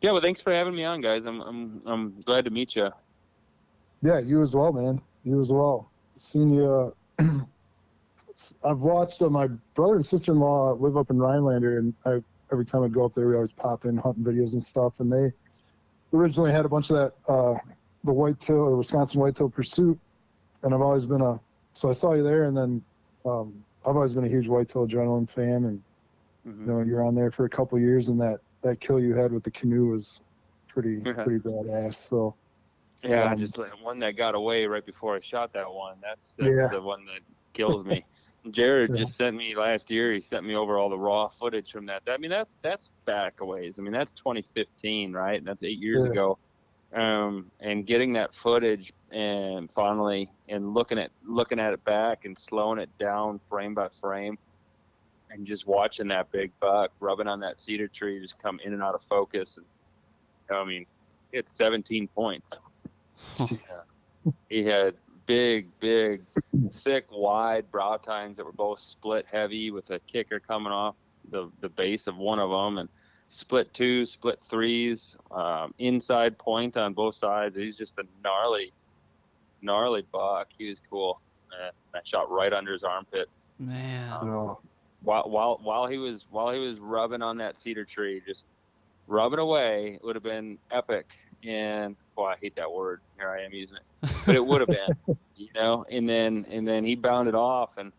Yeah, well, thanks for having me on, guys. I'm glad to meet you. Yeah, you as well, man. You as well. Seen you. I've watched my brother and sister-in-law live up in Rhinelander, and every time I go up there, we always pop in hunting videos and stuff. And they originally had a bunch of that, the whitetail or Wisconsin whitetail pursuit, and I've always been so I saw you there, and then I've always been a huge whitetail adrenaline fan, and you're on there for a couple of years, and that kill you had with the canoe was pretty badass. So Yeah, just one that got away right before I shot that one. That's yeah, the one that kills me. Jared yeah, just sent me last year. He sent me over all the raw footage from that. I mean, that's back a ways. I mean, that's 2015, right? That's 8 years yeah. ago. And getting that footage and finally and looking at it back and slowing it down frame by frame and just watching that big buck rubbing on that cedar tree just come in and out of focus. And I mean, it's 17 points. He had big, thick, wide brow tines that were both split heavy with a kicker coming off the base of one of them, and split twos, split threes, inside point on both sides. He's just a gnarly buck. He was cool. I shot right under his armpit. Man. While he was rubbing on that cedar tree, just rubbing away, it would have been epic. And boy, I hate that word. Here I am using it, but it would have been, And then he bounded off, and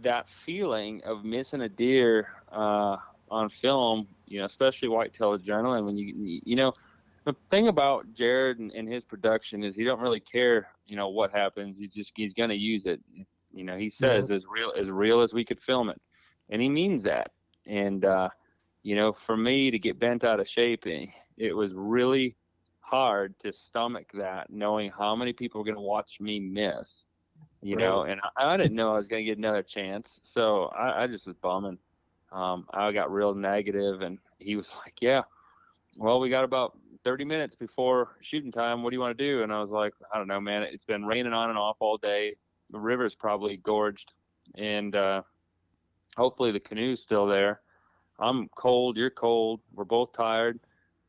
that feeling of missing a deer on film, especially whitetail adrenaline, when the thing about Jared and his production is he don't really care, what happens. He's going to use it. He says as real as we could film it, and he means that. And for me to get bent out of shape, it was really hard to stomach that, knowing how many people were going to watch me miss, and I didn't know I was going to get another chance. So I just was bumming. I got real negative, and he was like, yeah, well, we got about 30 minutes before shooting time. What do you want to do? And I was like, I don't know, man. It's been raining on and off all day. The river's probably gorged, and hopefully the canoe's still there. I'm cold. You're cold. We're both tired.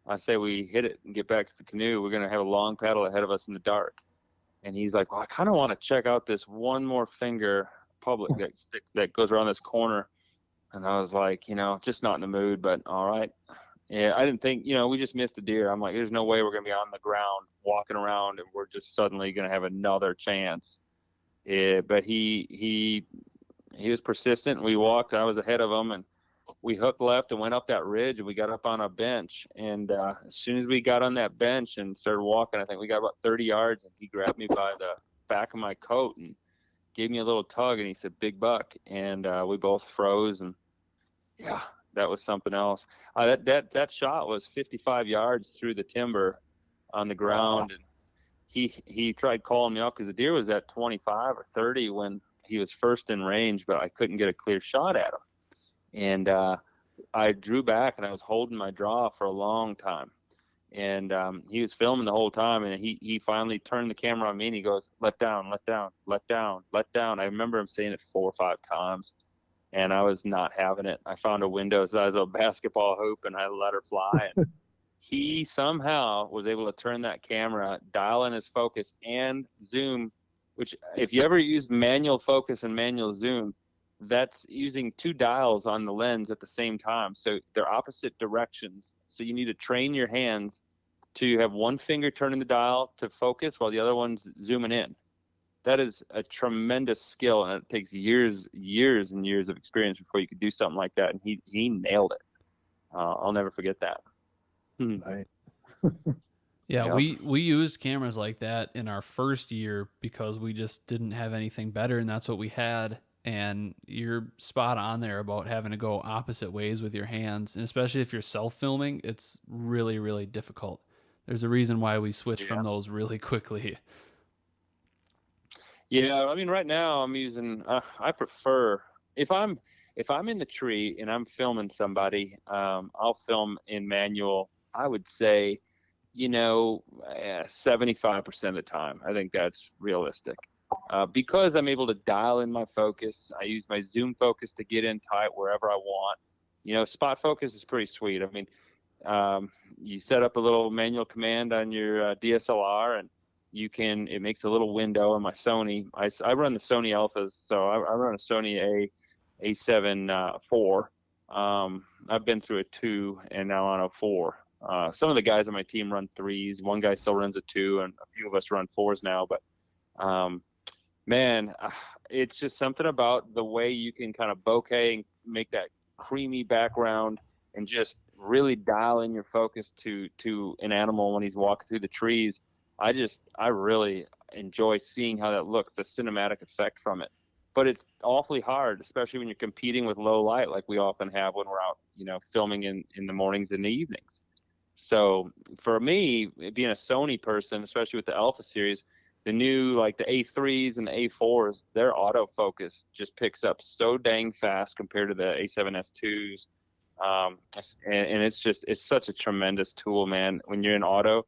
I say we hit it and get back to the canoe. We're going to have a long paddle ahead of us in the dark. And he's like, well, I kind of want to check out this one more finger public that goes around this corner. And I was like, just not in the mood, but all right. Yeah, I didn't think, we just missed a deer. I'm like, there's no way we're going to be on the ground walking around and we're just suddenly going to have another chance. Yeah, but he was persistent. We walked. I was ahead of him, and we hooked left and went up that ridge, and we got up on a bench. And as soon as we got on that bench and started walking, I think we got about 30 yards, and he grabbed me by the back of my coat and gave me a little tug, and he said, "Big buck." And we both froze, and yeah, that was something else. That shot was 55 yards through the timber on the ground. And he tried calling me up because the deer was at 25 or 30 when he was first in range, but I couldn't get a clear shot at him. And I drew back, and I was holding my draw for a long time. And he was filming the whole time, and he finally turned the camera on me, and he goes, let down, let down, let down, let down. I remember him saying it 4 or 5 times, and I was not having it. I found a window size of a basketball hoop, and I let her fly. And he somehow was able to turn that camera, dial in his focus, and zoom, which if you ever use manual focus and manual zoom, that's using 2 dials on the lens at the same time. So they're opposite directions. So you need to train your hands to have one finger turning the dial to focus while the other one's zooming in. That is a tremendous skill, and it takes years and years of experience before you could do something like that. And he nailed it. I'll never forget that. Right. Yeah, we used cameras like that in our first year because we just didn't have anything better, and that's what we had. And you're spot on there about having to go opposite ways with your hands. And especially if you're self-filming, it's really, really difficult. There's a reason why we switched from those really quickly. Yeah, I mean, right now I'm using, I prefer, if I'm in the tree and I'm filming somebody, I'll film in manual, I would say, 75% of the time. I think that's realistic. Because I'm able to dial in my focus. I use my zoom focus to get in tight wherever I want. Spot focus is pretty sweet. I mean, you set up a little manual command on your DSLR, and it makes a little window on my Sony. I run the Sony Alphas, so I run a Sony A7 IV. I've been through a 2 and now on a 4. Some of the guys on my team run 3s. One guy still runs a 2, and a few of us run 4s now. But man, it's just something about the way you can kind of bokeh and make that creamy background and just really dial in your focus to an animal when he's walking through the trees. I really enjoy seeing how that looks, the cinematic effect from it. But it's awfully hard, especially when you're competing with low light like we often have when we're out, filming in the mornings and the evenings. So for me, being a Sony person, especially with the Alpha series, the new, like the A3s and the A4s, their autofocus just picks up so dang fast compared to the A7S2s. And it's such a tremendous tool, man. When you're in auto,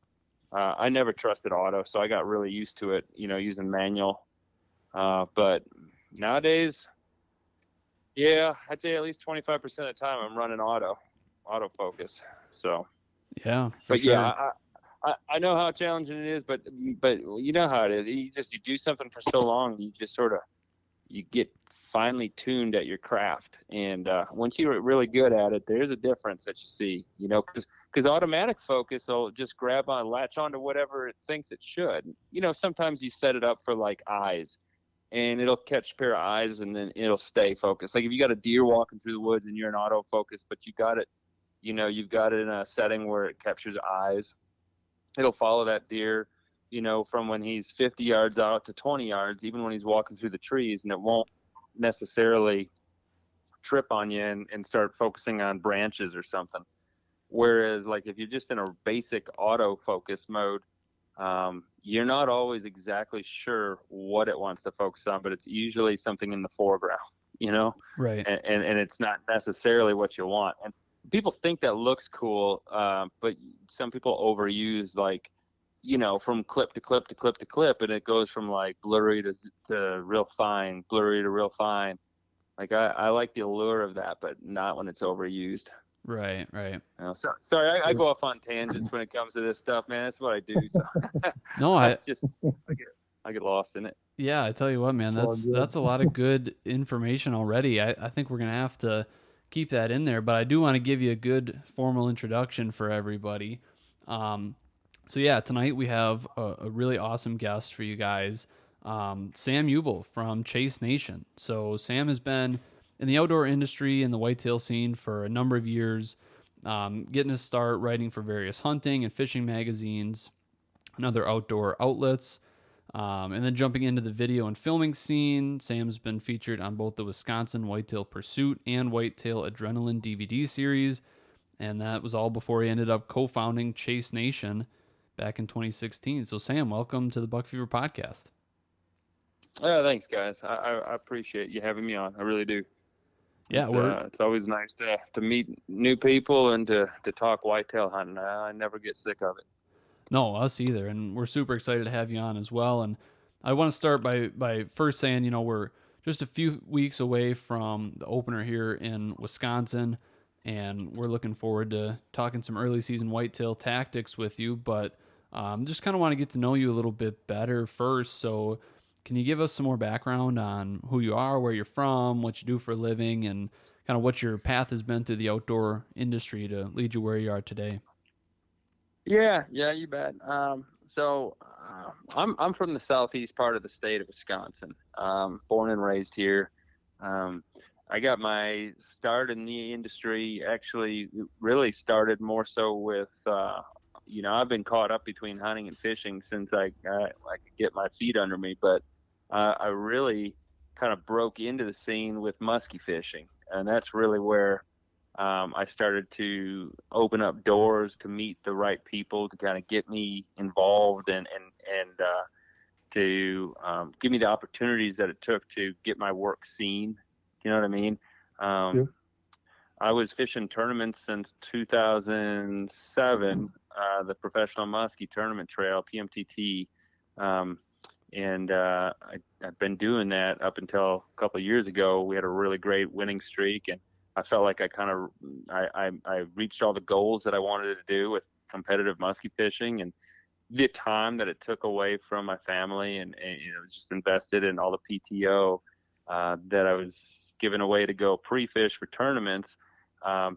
I never trusted auto, so I got really used to it, using manual. But nowadays, yeah, I'd say at least 25% of the time I'm running autofocus. So, yeah, but sure. yeah, I know how challenging it is, but you know how it is. You do something for so long, you just sort of, you get finely tuned at your craft. And once you're really good at it, there's a difference that you see, because automatic focus will just latch onto whatever it thinks it should. Sometimes you set it up for like eyes, and it'll catch a pair of eyes, and then it'll stay focused. Like if you got a deer walking through the woods and you're in autofocus, but you got it, you've got it in a setting where it captures eyes, it'll follow that deer, from when he's 50 yards out to 20 yards, even when he's walking through the trees, and it won't necessarily trip on you and start focusing on branches or something. Whereas like if you're just in a basic autofocus mode, you're not always exactly sure what it wants to focus on, but it's usually something in the foreground, Right. And it's not necessarily what you want. And people think that looks cool, but some people overuse, like, from clip to clip to clip to clip, and it goes from like blurry to real fine, blurry to real fine. Like I like the allure of that, but not when it's overused. Right. Sorry, I go off on tangents when it comes to this stuff, man. That's what I do. So No, I get lost in it. Yeah, I tell you what, man, that's a lot of good information already. I think we're gonna have to keep that in there, but I do want to give you a good formal introduction for everybody. So yeah, tonight we have a really awesome guest for you guys, Sam Ubl from Chase Nation. So Sam has been in the outdoor industry and the whitetail scene for a number of years, getting his start writing for various hunting and fishing magazines and other outdoor outlets. And then jumping into the video and filming scene, Sam's been featured on both the Wisconsin Whitetail Pursuit and Whitetail Adrenaline DVD series, and that was all before he ended up co-founding Chase Nation back in 2016. So Sam, welcome to the Buck Fever podcast. Yeah, thanks, guys. I appreciate you having me on. I really do. Yeah, it's always nice to meet new people and to talk whitetail hunting. I never get sick of it. No, us either, and we're super excited to have you on as well. And I want to start by first saying, we're just a few weeks away from the opener here in Wisconsin, and we're looking forward to talking some early season whitetail tactics with you, but just kind of want to get to know you a little bit better first. So can you give us some more background on who you are, where you're from, what you do for a living, and kind of what your path has been through the outdoor industry to lead you where you are today? Yeah, you bet. So I'm from the southeast part of the state of Wisconsin. Born and raised here. I got my start in the industry, actually really started more so with, I've been caught up between hunting and fishing since I could get my feet under me, but I really kind of broke into the scene with muskie fishing, and that's really where I started to open up doors to meet the right people to kind of get me involved and to give me the opportunities that it took to get my work seen. You know what I mean? Yeah. I was fishing tournaments since 2007, the Professional Muskie Tournament Trail, PMTT. And I've been doing that up until a couple of years ago. We had a really great winning streak, and I felt like I reached all the goals that I wanted to do with competitive muskie fishing, and the time that it took away from my family, and you know, just invested in all the PTO that I was giving away to go pre-fish for tournaments,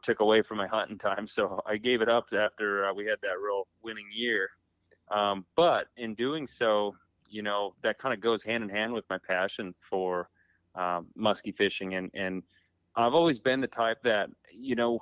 took away from my hunting time. So I gave it up after we had that real winning year. But in doing so, you know, that kind of goes hand in hand with my passion for musky fishing. And I've always been the type that, you know,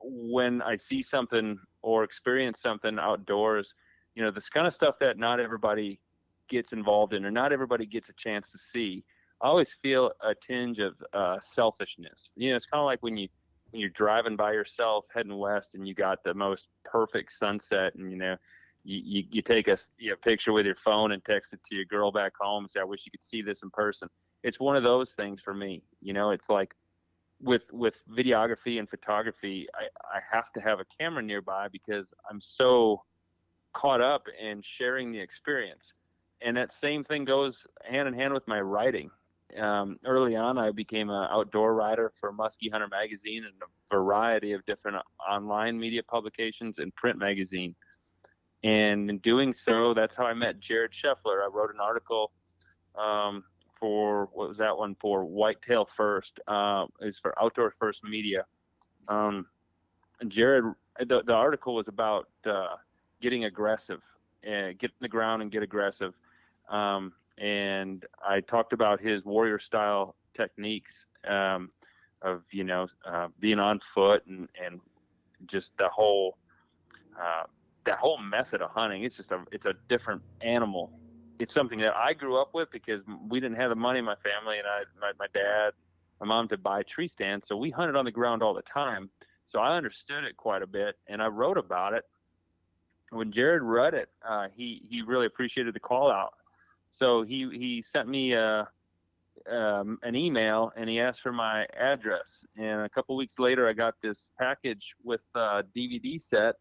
when I see something or experience something outdoors, you know, this kind of stuff that not everybody gets involved in or not everybody gets a chance to see, I always feel a tinge of selfishness. You know, it's kind of like when you're driving by yourself heading west and you got the most perfect sunset, and, you know, you take a picture with your phone and text it to your girl back home and say, I wish you could see this in person. It's one of those things for me. You know, it's like with videography and photography, I have to have a camera nearby because I'm so caught up in sharing the experience. And that same thing goes hand in hand with my writing. Early on, I became an outdoor writer for Muskie Hunter magazine and a variety of different online media publications and print magazine. And in doing so, that's how I met Jared Scheffler. I wrote an article for, what was that one for? Whitetail First. It's for Outdoor First Media. And Jared, the article was about getting aggressive, get in the ground and get aggressive. And I talked about his warrior style techniques of, you know, being on foot and just the whole method of hunting. It's a different animal. It's something that I grew up with because we didn't have the money in my family, and my dad, my mom, to buy tree stands. So we hunted on the ground all the time. So I understood it quite a bit, and I wrote about it. When Jared read it, he really appreciated the call out. So he sent me an email, and he asked for my address. And a couple weeks later, I got this package with a DVD set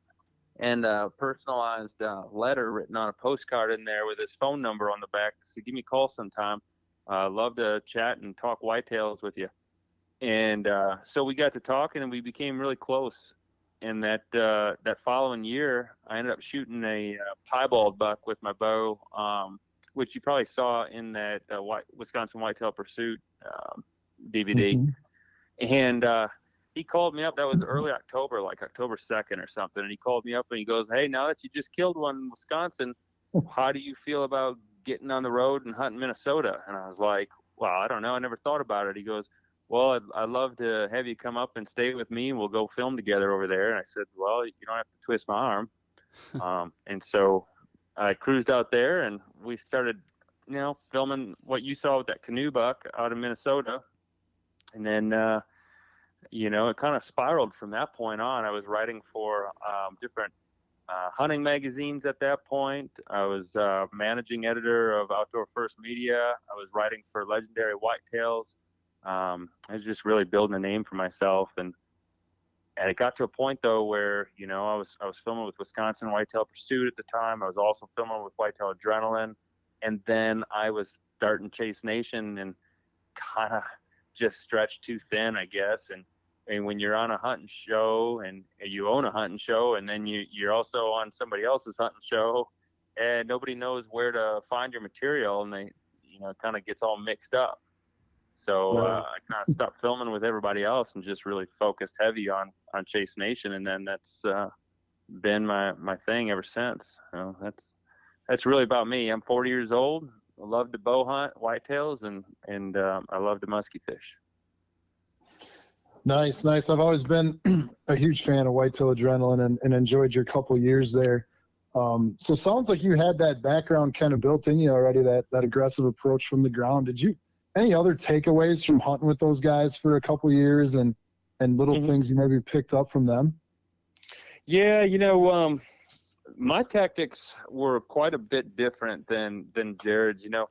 and a personalized letter written on a postcard in there with his phone number on the back. So give me a call sometime. Love to chat and talk whitetails with you. And so we got to talking, and we became really close. And that following year, I ended up shooting a piebald buck with my bow, which you probably saw in that Wisconsin Whitetail Pursuit DVD. Mm-hmm. And he called me up. That was early October, like October 2nd or something. And he called me up and he goes, hey, now that you just killed one in Wisconsin, how do you feel about getting on the road and hunting Minnesota? And I was like, well, I don't know. I never thought about it. He goes, well, I'd love to have you come up and stay with me, and we'll go film together over there. And I said, well, you don't have to twist my arm. And so I cruised out there, and we started, you know, filming what you saw with that canoe buck out of Minnesota. And then, you know, it kind of spiraled from that point on. I was writing for different hunting magazines at that point. I was managing editor of Outdoor First Media. I was writing for Legendary Whitetails. I was just really building a name for myself, and it got to a point though where, you know, I was filming with Wisconsin Whitetail Pursuit at the time. I was also filming with Whitetail Adrenaline, and then I was starting Chase Nation, and kind of just stretched too thin, I guess. And when you're on a hunting show and you own a hunting show, and then you're also on somebody else's hunting show, and nobody knows where to find your material, and they, you know, it kind of gets all mixed up. So I kind of stopped filming with everybody else and just really focused heavy on Chase Nation. And then that's been my thing ever since. You know, that's really about me. I'm 40 years old. I love to bow hunt whitetails, and I love to musky fish. Nice. I've always been a huge fan of Whitetail Adrenaline and enjoyed your couple years there. So it sounds like you had that background kind of built in you already, that aggressive approach from the ground. Did you any other takeaways from hunting with those guys for a couple years and little mm-hmm. things you maybe picked up from them? Yeah, you know, my tactics were quite a bit different than Jared's. You know,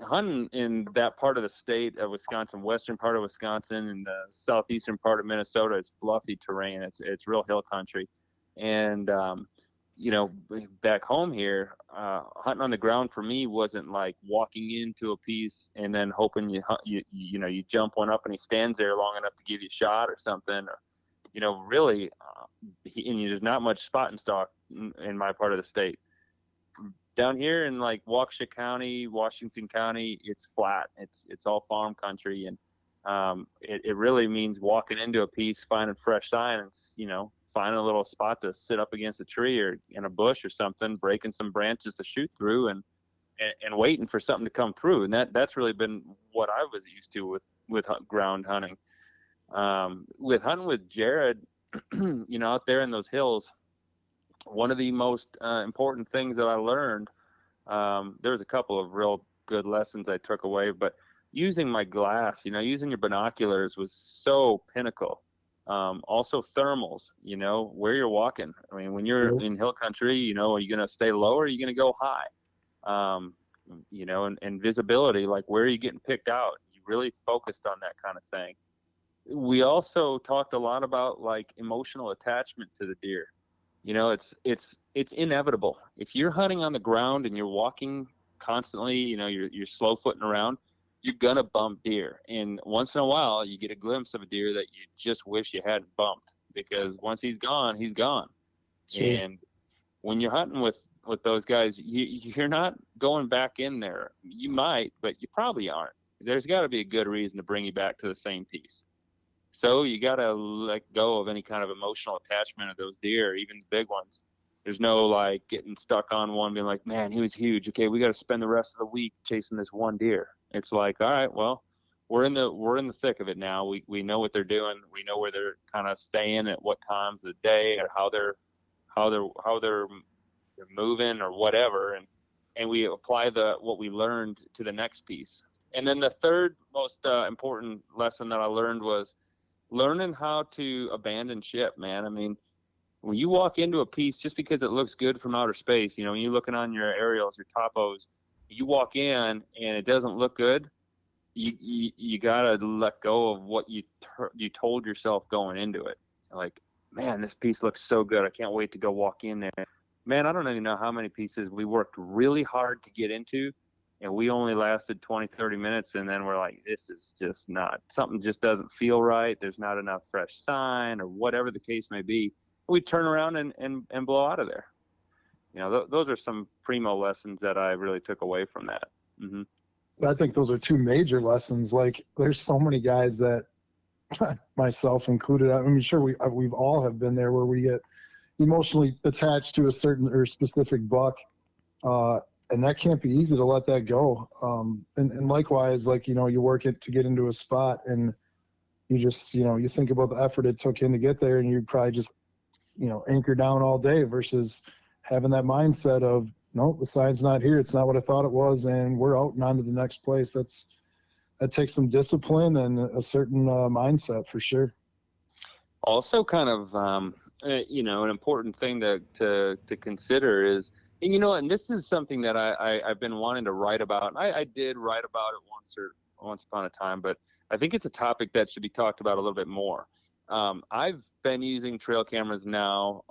hunting in that part of the state of Wisconsin, western part of Wisconsin, and the southeastern part of Minnesota, it's bluffy terrain. It's real hill country, and back home here, hunting on the ground for me wasn't like walking into a piece and then hoping you jump one up and he stands there long enough to give you a shot or something. Or, really, there's not much spot and stalk in my part of the state. Down here in like Waukesha County, Washington County, it's flat. It's all farm country, and it really means walking into a piece, finding fresh sign, and finding a little spot to sit up against a tree or in a bush or something, breaking some branches to shoot through, and waiting for something to come through. And that's really been what I was used to with ground hunting. With hunting with Jared, out there in those hills, one of the most important things that I learned, there's a couple of real good lessons I took away, but using my glass, using your binoculars was so pinnacle. Also thermals, where you're walking. I mean, when you're in hill country, are you going to stay low or are you going to go high? And visibility, like where are you getting picked out? You really focused on that kind of thing. We also talked a lot about like emotional attachment to the deer. It's inevitable. If you're hunting on the ground and you're walking constantly, you're slow footing around, you're going to bump deer. And once in a while, you get a glimpse of a deer that you just wish you hadn't bumped, because once he's gone, he's gone. Sure. And when you're hunting with those guys, you're not going back in there. You might, but you probably aren't. There's got to be a good reason to bring you back to the same piece. So you got to let go of any kind of emotional attachment of those deer, even the big ones. There's no like getting stuck on one, being like, man, he was huge. Okay, we got to spend the rest of the week chasing this one deer. It's like, all right, well, we're in the thick of it now. We know what they're doing. We know where they're kind of staying at what times of the day, or how they're moving or whatever, and we apply what we learned to the next piece. And then the third most important lesson that I learned was learning how to abandon ship, man. I mean, when you walk into a piece, just because it looks good from outer space, when you're looking on your aerials, your topos, you walk in and it doesn't look good, you gotta let go of what you told yourself going into it. Like, man, this piece looks so good. I can't wait to go walk in there. Man, I don't even know how many pieces we worked really hard to get into, and we only lasted 20, 30 minutes, and then we're like, this is just not, something just doesn't feel right. There's not enough fresh sign, or whatever the case may be. We turn around and blow out of there. Those are some primo lessons that I really took away from that. Mm-hmm. I think those are two major lessons. Like, there's so many guys that, myself included, I mean, sure, we've all have been there, where we get emotionally attached to a certain or specific buck, and that can't be easy to let that go. And likewise, like, you work it to get into a spot, and you just, you think about the effort it took in to get there, and you'd probably just, anchor down all day, versus having that mindset of, no, the sign's not here. It's not what I thought it was, and we're out and on to the next place. That takes some discipline and a certain mindset, for sure. Also, kind of, an important thing to consider is, and this is something that I've been wanting to write about. I did write about it once upon a time, but I think it's a topic that should be talked about a little bit more. I've been using trail cameras now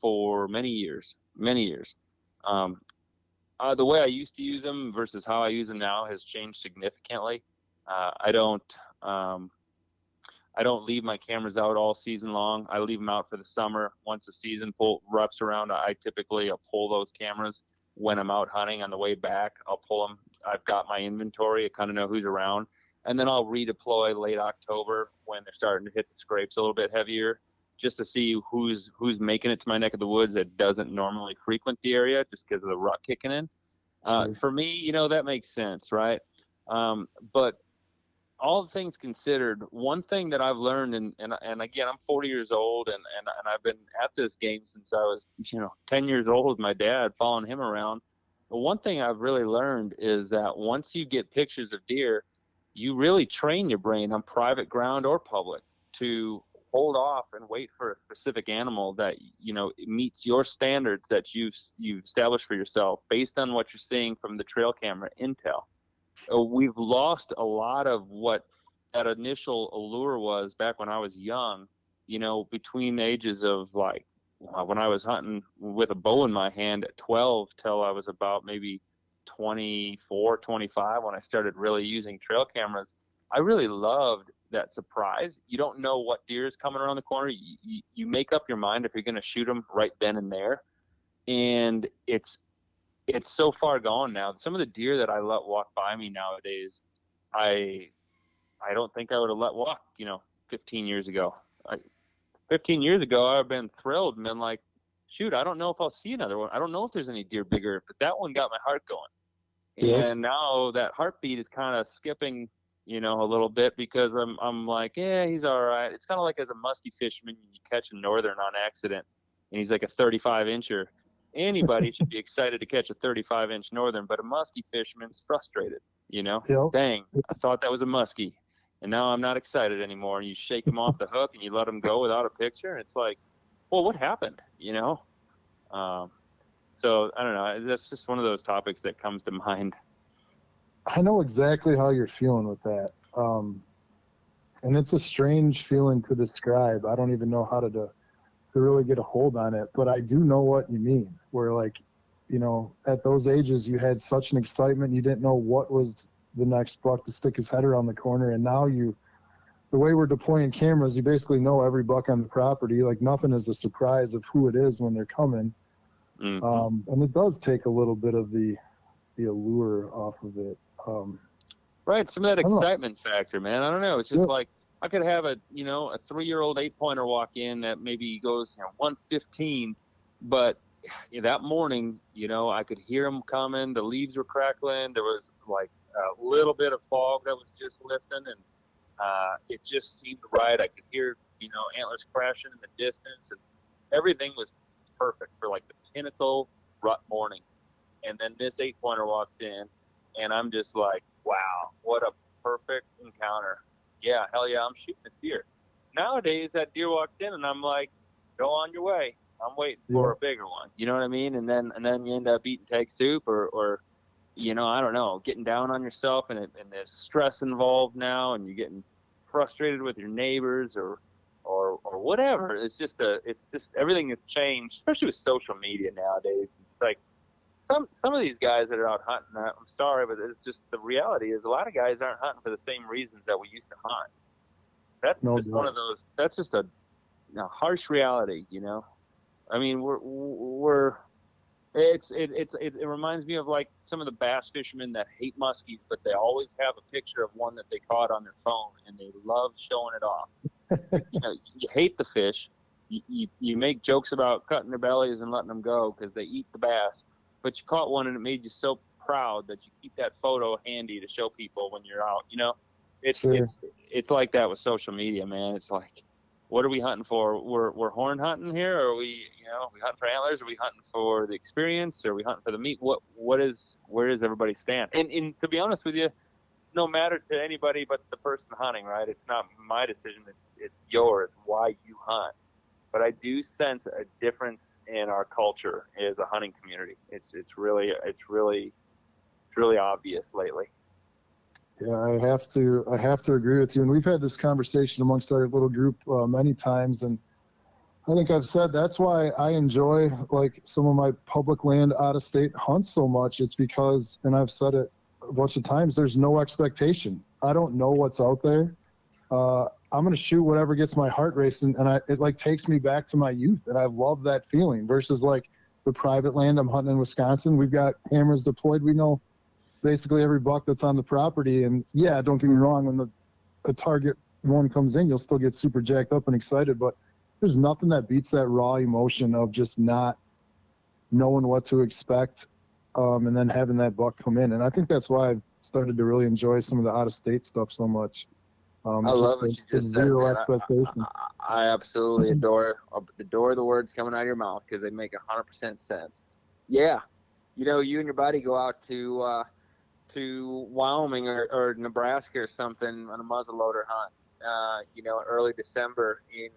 for many years. The way I used to use them versus how I use them now has changed significantly. I don't leave my cameras out all season long. I leave them out for the summer. Once the season wraps around, I typically pull those cameras when I'm out hunting. On the way back, I'll pull them. I've got my inventory. I kind of know who's around. And then I'll redeploy late October when they're starting to hit the scrapes a little bit heavier, just to see who's making it to my neck of the woods that doesn't normally frequent the area just because of the rut kicking in. Sure. For me, that makes sense, right? But all things considered, one thing that I've learned, and again, I'm 40 years old, and I've been at this game since I was 10 years old with my dad, following him around. But one thing I've really learned is that once you get pictures of deer, you really train your brain on private ground or public to hold off and wait for a specific animal that meets your standards that you've established for yourself based on what you're seeing from the trail camera intel. We've lost a lot of what that initial allure was back when I was young, between the ages of like when I was hunting with a bow in my hand at 12 till I was about maybe 24, 25 when I started really using trail cameras. I really loved that surprise. You don't know what deer is coming around the corner. You make up your mind if you're going to shoot them right then and there. And it's so far gone now. Some of the deer that I let walk by me nowadays, I don't think I would have let walk, 15 years ago. 15 years ago, I've been thrilled and been like, shoot, I don't know if I'll see another one. I don't know if there's any deer bigger, but that one got my heart going. Yeah. And now that heartbeat is kind of skipping, a little bit because I'm like, yeah, he's all right. It's kind of like as a musky fisherman, you catch a northern on accident, and he's like a 35-incher. Anybody should be excited to catch a 35-inch northern, but a musky fisherman's frustrated, Yep. Dang, I thought that was a muskie, and now I'm not excited anymore. And you shake him off the hook and you let him go without a picture. And it's like, well, what happened, So I don't know. That's just one of those topics that comes to mind. I know exactly how you're feeling with that. And it's a strange feeling to describe. I don't even know how to really get a hold on it, but I do know what you mean. Where like, at those ages, you had such an excitement. You didn't know what was the next buck to stick his head around the corner. And now the way we're deploying cameras, you basically know every buck on the property. Like nothing is a surprise of who it is when they're coming. Mm-hmm. And it does take a little bit of the allure off of it. Right. Some of that excitement factor, man. I don't know. It's just like I could have a 3-year-old 8-pointer walk in that maybe goes 115, but that morning, I could hear them coming. The leaves were crackling. There was like a little bit of fog that was just lifting, and it just seemed right. I could hear, antlers crashing in the distance, and everything was perfect for like the pinnacle rut morning. And then this 8-pointer walks in, and I'm just like, wow, what a perfect encounter. Yeah, hell yeah, I'm shooting this deer. Nowadays, that deer walks in, and I'm like, go on your way. I'm waiting for a bigger one. You know what I mean? And then you end up eating tag soup or I don't know, getting down on yourself, and there's stress involved now, and you're getting frustrated with your neighbors or whatever. It's just everything has changed, especially with social media nowadays. It's like some of these guys that are out hunting, I'm sorry, but it's just the reality is a lot of guys aren't hunting for the same reasons that we used to hunt. That's one of those. That's just a harsh reality, I mean, it reminds me of like some of the bass fishermen that hate muskies, but they always have a picture of one that they caught on their phone, and they love showing it off. You hate the fish. You make jokes about cutting their bellies and letting them go because they eat the bass, but you caught one and it made you so proud that you keep that photo handy to show people when you're out. It's like that with social media, man. It's like, what are we hunting for? We're horn hunting here, or are we hunting for antlers? Are we hunting for the experience? Or are we hunting for the meat? Where does everybody stand? And to be honest with you, it's no matter to anybody but the person hunting, right? It's not my decision. It's yours. Why you hunt. But I do sense a difference in our culture as a hunting community. It's really obvious lately. Yeah, I have to agree with you. And we've had this conversation amongst our little group many times. And I think I've said that's why I enjoy like some of my public land out of state hunts so much. It's because, and I've said it a bunch of times, there's no expectation. I don't know what's out there. I'm going to shoot whatever gets my heart racing. And it like takes me back to my youth. And I love that feeling versus like the private land I'm hunting in Wisconsin. We've got cameras deployed. We know basically every buck that's on the property. And yeah, don't get me wrong, when a target one comes in, you'll still get super jacked up and excited, but there's nothing that beats that raw emotion of just not knowing what to expect, and then having that buck come in. And I think that's why I've started to really enjoy some of the out of state stuff so much. I love what you just said, man. Expectation. I absolutely adore the words coming out of your mouth because they make 100% sense. Yeah, you and your buddy go out to Wyoming or Nebraska or something on a muzzleloader hunt, early December, and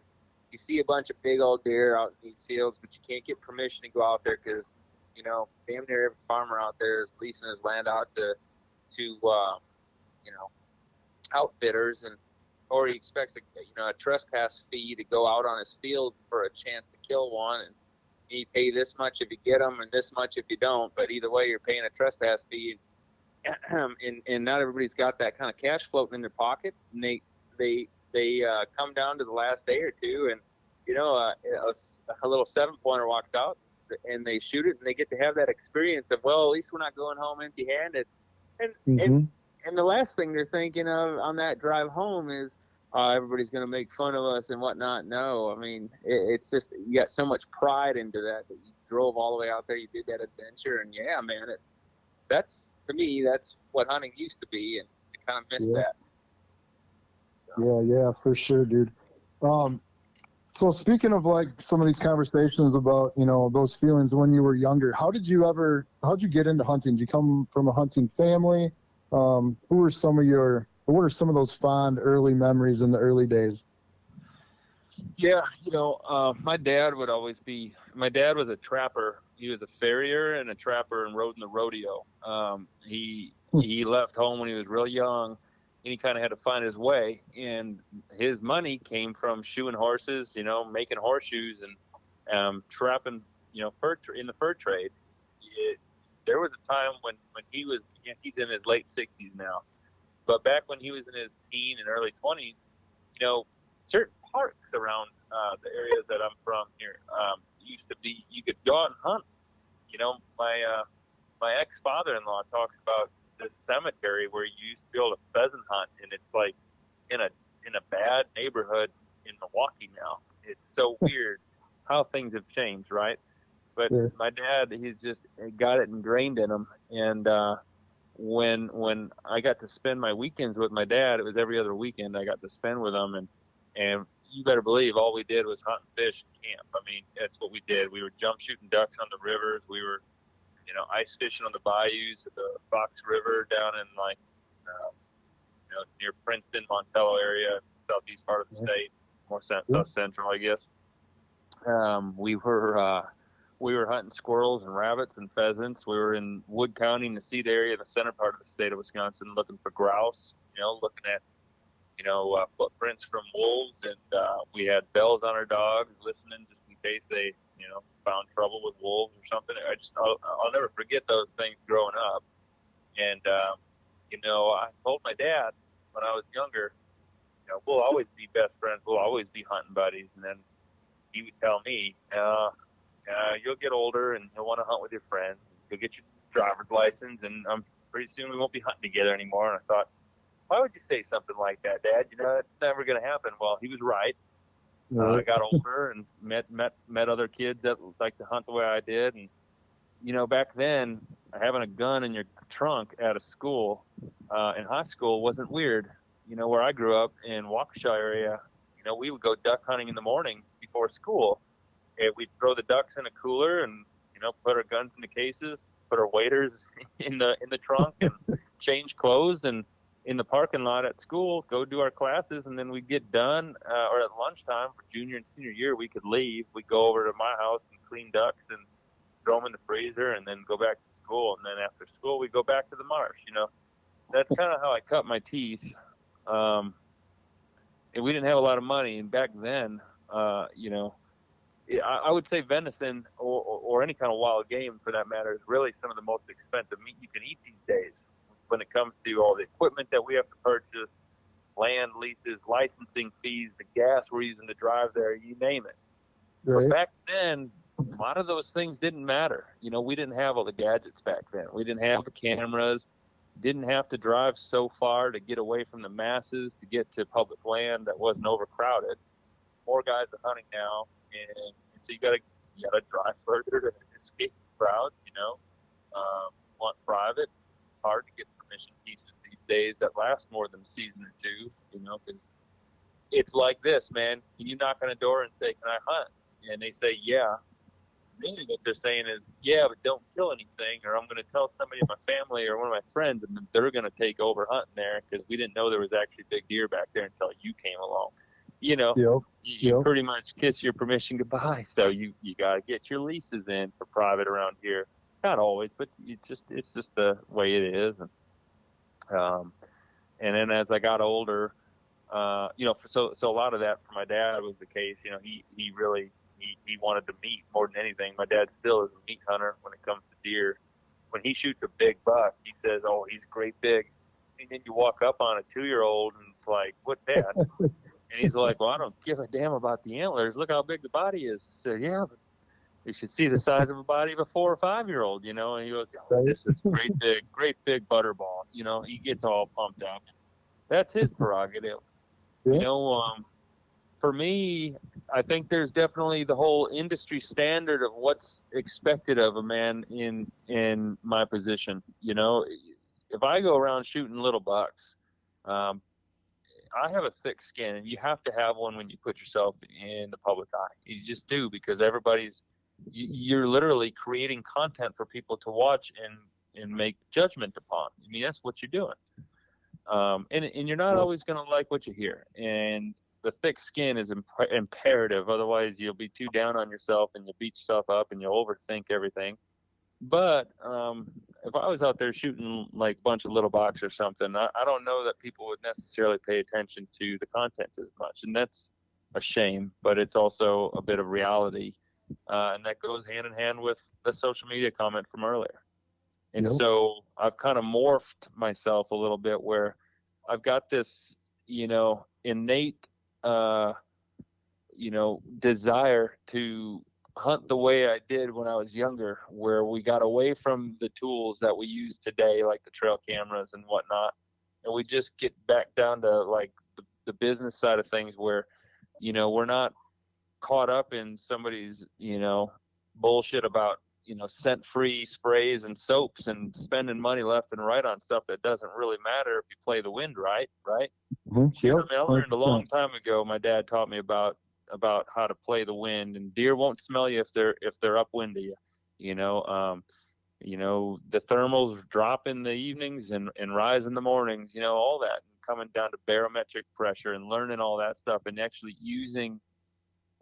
you see a bunch of big old deer out in these fields, but you can't get permission to go out there because, damn near every farmer out there is leasing his land out to outfitters, and or he expects a trespass fee to go out on his field for a chance to kill one, and you pay this much if you get them and this much if you don't. But either way, you're paying a trespass fee, and not everybody's got that kind of cash floating in their pocket, and they come down to the last day or two, and a little 7-pointer walks out, and they shoot it, and they get to have that experience of, well, at least we're not going home empty-handed. And the last thing they're thinking of on that drive home is, everybody's going to make fun of us and whatnot. No, I mean, it's just, you got so much pride into that you drove all the way out there, you did that adventure, and yeah, man, that's, to me, that's what hunting used to be, and I kind of miss that. Yeah, for sure, dude. So speaking of like some of these conversations about, those feelings when you were younger, how'd you get into hunting? Did you come from a hunting family? What are some of those fond early memories in the early days? Yeah, my dad was a trapper. He was a farrier and a trapper and rode in the rodeo. He left home when he was real young, and he kind of had to find his way. And his money came from shoeing horses, making horseshoes and trapping, in the fur trade. There was a time when he's in his late 60s now, but back when he was in his teen and early 20s, certain parks around the areas that I'm from here used to be, you could go out and hunt. My ex-father-in-law talks about this cemetery where you used to be able to pheasant hunt, and it's like in a bad neighborhood in Milwaukee now. It's so weird how things have changed, right? But my dad, he's just got it ingrained in him. And when I got to spend my weekends with my dad, it was every other weekend I got to spend with him. And you better believe all we did was hunt and fish and camp. I mean, that's what we did. We were jump shooting ducks on the rivers. We were, ice fishing on the bayous of the Fox River down in near Princeton, Montello area, southeast part of the state, more south central, I guess. We were hunting squirrels and rabbits and pheasants. We were in Wood County in the Cedar area, the center part of the state of Wisconsin, looking for grouse, looking at, footprints from wolves. And we had bells on our dogs, listening just in case they, found trouble with wolves or something. I'll never forget those things growing up. And, I told my dad when I was younger, we'll always be best friends. We'll always be hunting buddies. And then he would tell me, you'll get older and you'll want to hunt with your friends. You'll get your driver's license, and pretty soon we won't be hunting together anymore. And I thought, why would you say something like that, Dad? It's never going to happen. Well, he was right. I got older and met other kids that like to hunt the way I did. And, back then, having a gun in your trunk out of school, in high school, wasn't weird. Where I grew up in Waukesha area, we would go duck hunting in the morning before school. And we'd throw the ducks in a cooler and, put our guns in the cases, put our waders in the trunk, and change clothes, and in the parking lot at school, go do our classes, and then we'd get done, or at lunchtime for junior and senior year, we could leave. We'd go over to my house and clean ducks and throw them in the freezer, and then go back to school. And then after school, we'd go back to the marsh. That's kind of how I cut my teeth. And we didn't have a lot of money, and back then, I would say venison or any kind of wild game, for that matter, is really some of the most expensive meat you can eat these days. When it comes to all the equipment that we have to purchase, land leases, licensing fees, the gas we're using to drive there, you name it. Right. But back then, a lot of those things didn't matter. We didn't have all the gadgets back then. We didn't have the cameras. Didn't have to drive so far to get away from the masses to get to public land that wasn't overcrowded. More guys are hunting now, and so you gotta drive further to escape the crowd. Want private. Hard to get permission pieces these days that last more than a season or two, because it's like this, man. Can you knock on a door and say, can I hunt? And they say, yeah. Really what they're saying is, yeah, but don't kill anything, or I'm going to tell somebody in my family or one of my friends, and then they're going to take over hunting there, because we didn't know there was actually big deer back there until you came along. You pretty much kiss your permission goodbye. So you got to get your leases in for private around here. Not always, but it's just the way it is. And then as I got older, so a lot of that for my dad was the case. He really he wanted to meat more than anything. My dad still is a meat hunter when it comes to deer. When he shoots a big buck, he says, "Oh, he's great big." And then you walk up on a 2-year-old and it's like, "What, Dad?" And he's like, "Well, I don't give a damn about the antlers. Look how big the body is." I said, "Yeah, but you should see the size of a body of a 4 or 5-year-old." And he goes, "Oh, this is great big butterball." He gets all pumped up. That's his prerogative. Yeah. For me, I think there's definitely the whole industry standard of what's expected of a man in my position. If I go around shooting little bucks, I have a thick skin, and you have to have one when you put yourself in the public eye. You just do, because you're literally creating content for people to watch and make judgment upon. I mean, that's what you're doing. And you're not always going to like what you hear. And the thick skin is imperative. Otherwise, you'll be too down on yourself and you'll beat yourself up and you'll overthink everything. But if I was out there shooting like a bunch of little bucks or something, I don't know that people would necessarily pay attention to the content as much. And that's a shame, but it's also a bit of reality. And that goes hand in hand with the social media comment from earlier. And so I've kind of morphed myself a little bit where I've got this, innate, desire to hunt the way I did when I was younger, where we got away from the tools that we use today, like the trail cameras and whatnot. And we just get back down to like the business side of things where, we're not caught up in somebody's, bullshit about, scent-free sprays and soaps and spending money left and right on stuff that doesn't really matter if you play the wind right? Mm-hmm. I learned a long time ago. My dad taught me about how to play the wind, and deer won't smell you if they're upwind of you. The thermals drop in the evenings and rise in the mornings. All that, and coming down to barometric pressure and learning all that stuff, and actually using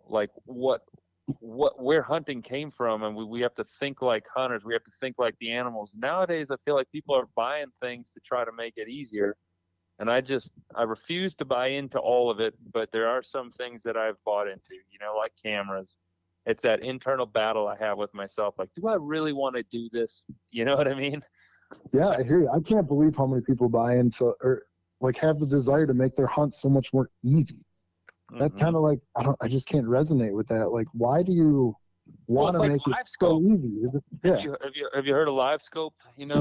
like where hunting came from. And we have to think like hunters. We have to think like the animals. Nowadays, I feel like people are buying things to try to make it easier. And I refuse to buy into all of it, but there are some things that I've bought into, like cameras. It's that internal battle I have with myself. Like, do I really want to do this? You know what I mean? Yeah, I hear you. I can't believe how many people buy into or like have the desire to make their hunt so much more easy. That kind of like, I just can't resonate with that. Like, why do you want to make it so easy? Yeah. Have you heard of live scope? In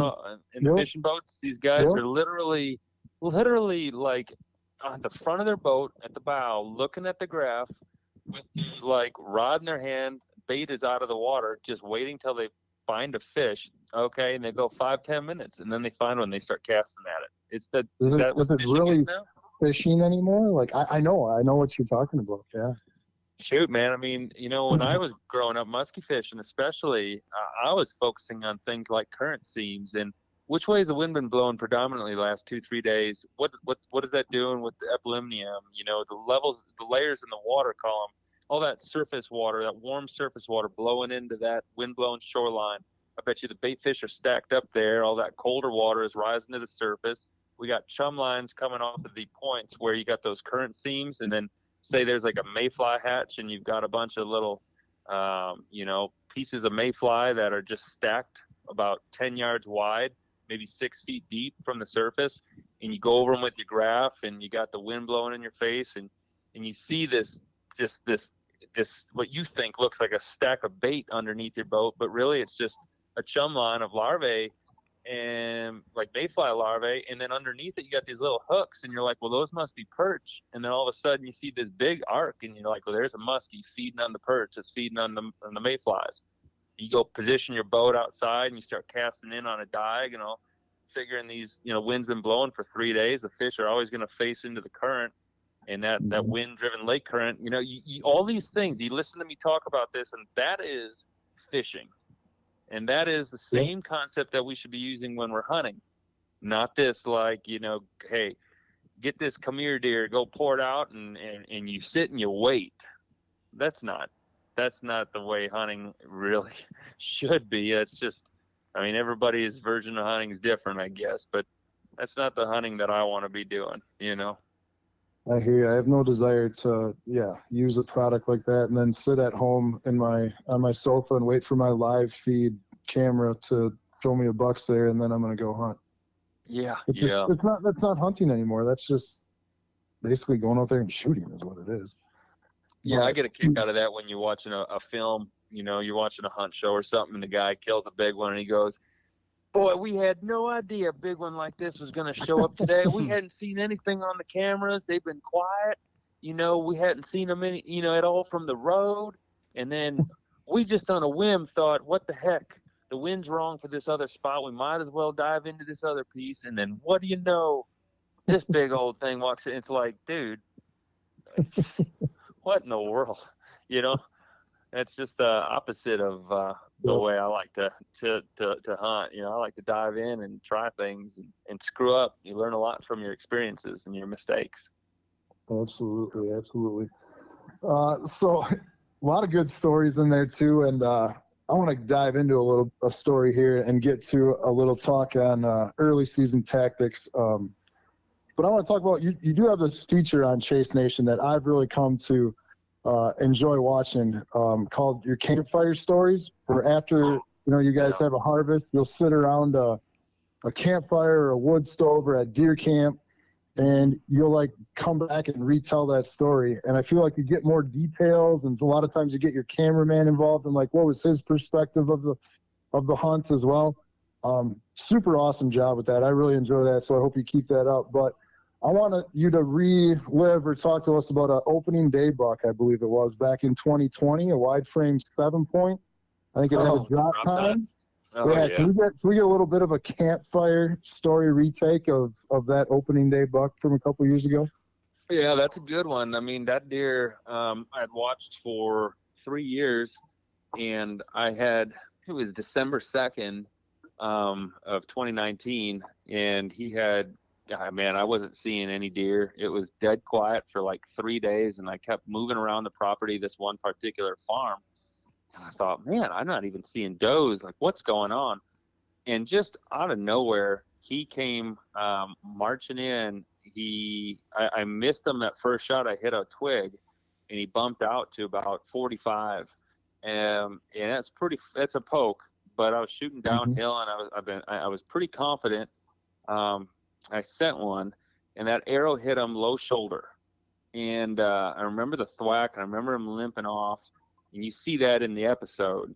fishing boats, these guys are literally like on the front of their boat at the bow, looking at the graph with like rod in their hand, bait is out of the water, just waiting till they find a fish. Okay, and they go 5-10 minutes, and then they find one. They start casting at it. It's that. Is it really fishing anymore? Like I know what you're talking about. Yeah. Shoot, man. I mean, when I was growing up musky fishing, especially, I was focusing on things like current seams and which way has the wind been blowing predominantly the last 2-3 days. What is that doing with the epilymnium? The levels, the layers in the water column, all that surface water, that warm surface water blowing into that wind-blown shoreline. I bet you the bait fish are stacked up there. All that colder water is rising to the surface. We got chum lines coming off of the points where you got those current seams, and then say there's like a mayfly hatch, and you've got a bunch of little, pieces of mayfly that are just stacked about 10 yards wide, maybe 6 feet deep from the surface, and you go over them with your graph, and you got the wind blowing in your face, and you see this what you think looks like a stack of bait underneath your boat, but really it's just a chum line of larvae and like mayfly larvae, and then underneath it you got these little hooks, and you're like, well, those must be perch. And then all of a sudden you see this big arc, and you're like, well, there's a muskie feeding on the perch. It's feeding on the mayflies. You go position your boat outside, and you start casting in on a diagonal, figuring these, wind's been blowing for 3 days. The fish are always going to face into the current, and that wind-driven lake current. All these things. You listen to me talk about this, and that is fishing. And that is the same concept that we should be using when we're hunting. Not this like, hey, get this come here deer, go pour it out, and you sit and you wait. That's not the way hunting really should be. It's just, everybody's version of hunting is different, I guess, but that's not the hunting that I want to be doing, I hear you. I have no desire to, use a product like that and then sit at home on my sofa and wait for my live feed camera to throw me a buck's there, and then I'm gonna go hunt. Yeah, That's not hunting anymore. That's just basically going out there and shooting is what it is. Yeah, I get a kick out of that when you're watching a film. You're watching a hunt show or something, and the guy kills a big one, and he goes, "Boy, we had no idea a big one like this was going to show up today. We hadn't seen anything on the cameras. They've been quiet. We hadn't seen them at all from the road. And then we just on a whim thought, what the heck? The wind's wrong for this other spot. We might as well dive into this other piece. And then what do you know? This big old thing walks in. It's like, dude, what in the world? That's just the opposite of the way I like to hunt. I like to dive in and try things and screw up. You learn a lot from your experiences and your mistakes. Absolutely. So a lot of good stories in there too, and I want to dive into a story here and get to a little talk on early season tactics. But I want to talk about you do have this feature on Chase Nation that I've really come to enjoy watching, called your campfire stories, where after you guys have a harvest, you'll sit around a campfire or a wood stove or at deer camp, and you'll like come back and retell that story. And I feel like you get more details, and a lot of times you get your cameraman involved and like what was his perspective of the hunt as well. Super awesome job with that. I really enjoy that, so I hope you keep that up. But I want you to relive or talk to us about an opening day buck, I believe it was, back in 2020, a wide frame 7-point. I think it had a drop time. Yeah. Can we get a little bit of a campfire story retake of that opening day buck from a couple years ago? Yeah, that's a good one. I mean, that deer I'd watched for 3 years, and it was December 2nd of 2019, and he had, man, I wasn't seeing any deer. It was dead quiet for like 3 days, and I kept moving around the property, this one particular farm. And I thought, man, I'm not even seeing does. Like, what's going on? And just out of nowhere, he came marching in. I missed him that first shot. I hit a twig, and he bumped out to about 45. And that's a poke. But I was shooting downhill, and I was pretty confident. I sent one, and that arrow hit him low shoulder. And I remember the thwack, and I remember him limping off. And you see that in the episode,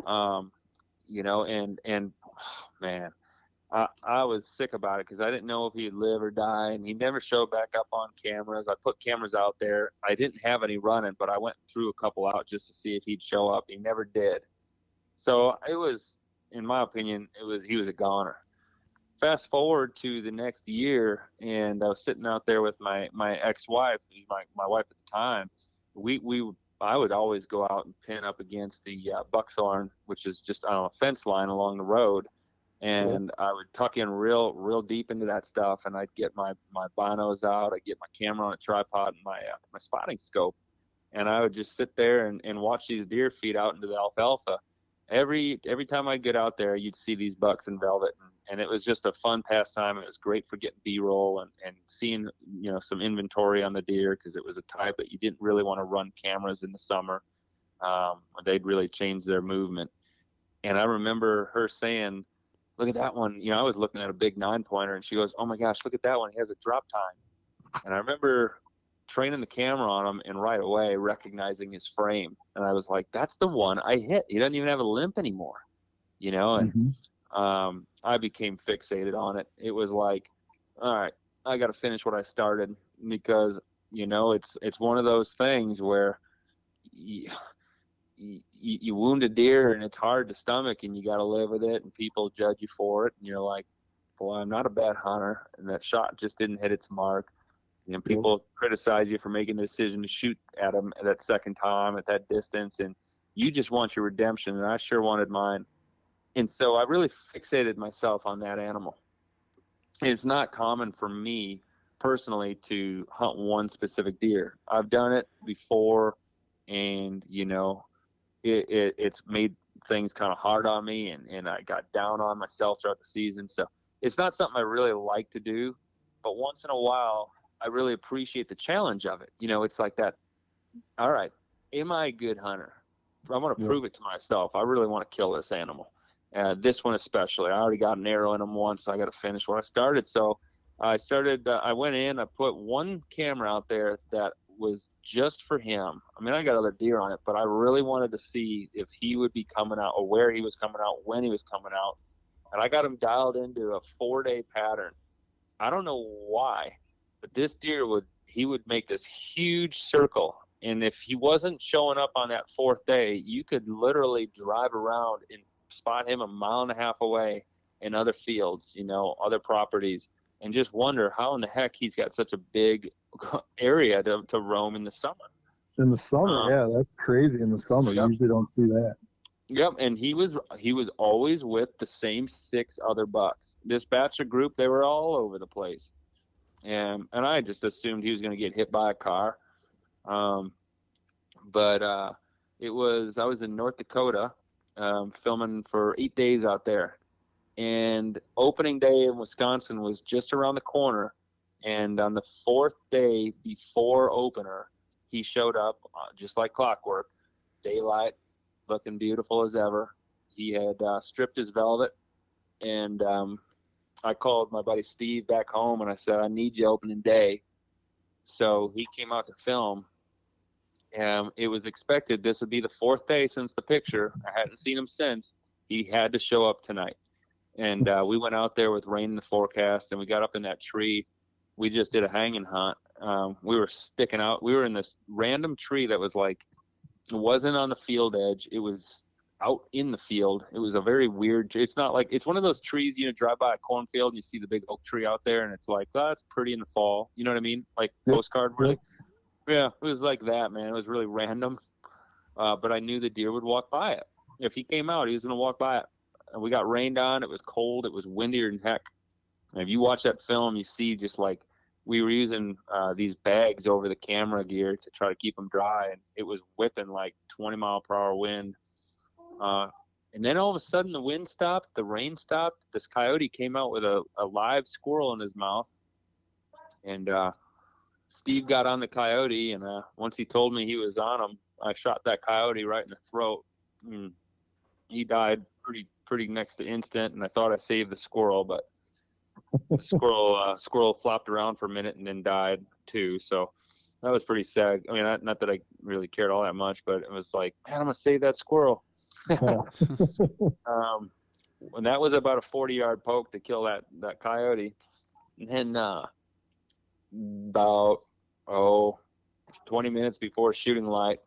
and oh, man, I was sick about it because I didn't know if he'd live or die, and he never showed back up on cameras. I put cameras out there. I didn't have any running, but I went through a couple out just to see if he'd show up. He never did. So it was, in my opinion, he was a goner. Fast forward to the next year, and I was sitting out there with my ex-wife, who's my wife at the time. I would always go out and pin up against the buckthorn, which is just on a fence line along the road, and I would tuck in real deep into that stuff, and I'd get my binos out, I'd get my camera on a tripod and my spotting scope, and I would just sit there and watch these deer feed out into the alfalfa. Every time I get out there, you'd see these bucks in velvet, and it was just a fun pastime. It was great for getting B-roll and seeing some inventory on the deer, because it was a type that you didn't really want to run cameras in the summer. They'd really change their movement. And I remember her saying, "Look at that one." I was looking at a big 9-pointer, and she goes, "Oh my gosh, look at that one. He has a drop time." And I remember training the camera on him and right away recognizing his frame. And I was like, that's the one I hit. He doesn't even have a limp anymore, and I became fixated on it. It was like, all right, I got to finish what I started, because, it's one of those things where you wound a deer and it's hard to stomach, and you got to live with it, and people judge you for it. And you're like, boy, I'm not a bad hunter, and that shot just didn't hit its mark. People criticize you for making the decision to shoot at them that second time at that distance, and you just want your redemption, and I sure wanted mine. And so I really fixated myself on that animal. It's not common for me personally to hunt one specific deer. I've done it before, and it's made things kind of hard on me, and I got down on myself throughout the season. So it's not something I really like to do, but once in a while, I really appreciate the challenge of it. You know, it's like that. All right, am I a good hunter? I want to prove it to myself. I really want to kill this animal. This one especially. I already got an arrow in him once. I got to finish where I started. So I started. I went in. I put one camera out there that was just for him. I mean, I got other deer on it, but I really wanted to see if he would be coming out, or where he was coming out, when he was coming out. And I got him dialed into a 4-day pattern. I don't know why, but this deer would make this huge circle. And if he wasn't showing up on that 4th day, you could literally drive around and spot him 1.5 miles away in other fields, you know, other properties, and just wonder how in the heck he's got such a big area to roam in the summer. In the summer, yeah, that's crazy. In the summer, you usually don't see that. Yep, and he was always with the same 6 other bucks. This bachelor group, they were all over the place, and I just assumed he was going to get hit by a car. But I was in North Dakota, filming for 8 days out there, and opening day in Wisconsin was just around the corner. And on the 4th day before opener, he showed up just like clockwork, daylight, looking beautiful as ever. He had stripped his velvet, and I called my buddy Steve back home, and I said, I need you opening day. So he came out to film. It was expected this would be the 4th day since the picture. I hadn't seen him since. He had to show up tonight. And we went out there with rain in the forecast, and we got up in that tree. We just did a hanging hunt. We were sticking out. We were in this random tree that was like, it wasn't on the field edge. It was out in the field. It was a very weird, it's not like, it's one of those trees, you know, drive by a cornfield and you see the big oak tree out there, and it's like, oh, that's pretty in the fall. You know what I mean? Like postcard, really. Yeah, it was like that, man. It was really random. But I knew the deer would walk by it. If he came out, he was going to walk by it. And we got rained on. It was cold. It was windier than heck. And if you watch that film, you see just like we were using these bags over the camera gear to try to keep them dry. And it was whipping like 20-mile-per-hour wind. And then all of a sudden the wind stopped. The rain stopped. This coyote came out with a live squirrel in his mouth. And Steve got on the coyote, and once he told me he was on him, I shot that coyote right in the throat. And he died pretty next to instant, and I thought I saved the squirrel, but the squirrel flopped around for a minute and then died too. So that was pretty sad. I mean, not that I really cared all that much, but it was like, man, I'm gonna save that squirrel. And that was about a 40-yard poke to kill that coyote. And then about 20 minutes before shooting light,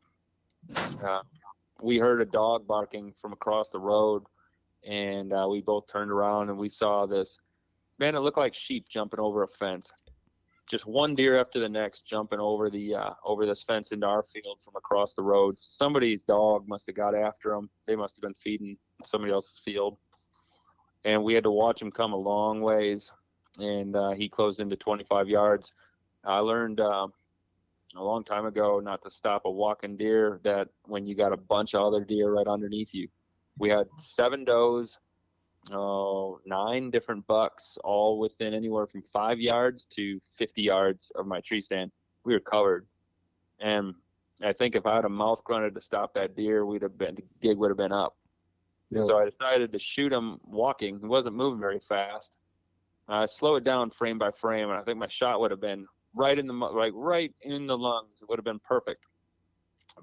we heard a dog barking from across the road, and we both turned around and we saw this, man, it looked like sheep jumping over a fence. Just one deer after the next jumping over this fence into our field from across the road. Somebody's dog must have got after them. They must have been feeding somebody else's field, and we had to watch him come a long ways. And he closed into 25 yards. I learned a long time ago not to stop a walking deer, that when you got a bunch of other deer right underneath you. We had 7 does, 9 different bucks, all within anywhere from 5 yards to 50 yards of my tree stand. We were covered. And I think if I had a mouth grunted to stop that deer, the gig would have been up. Yeah. So I decided to shoot him walking. He wasn't moving very fast. I slowed it down frame by frame, and I think my shot would have been right in the lungs. It would have been perfect.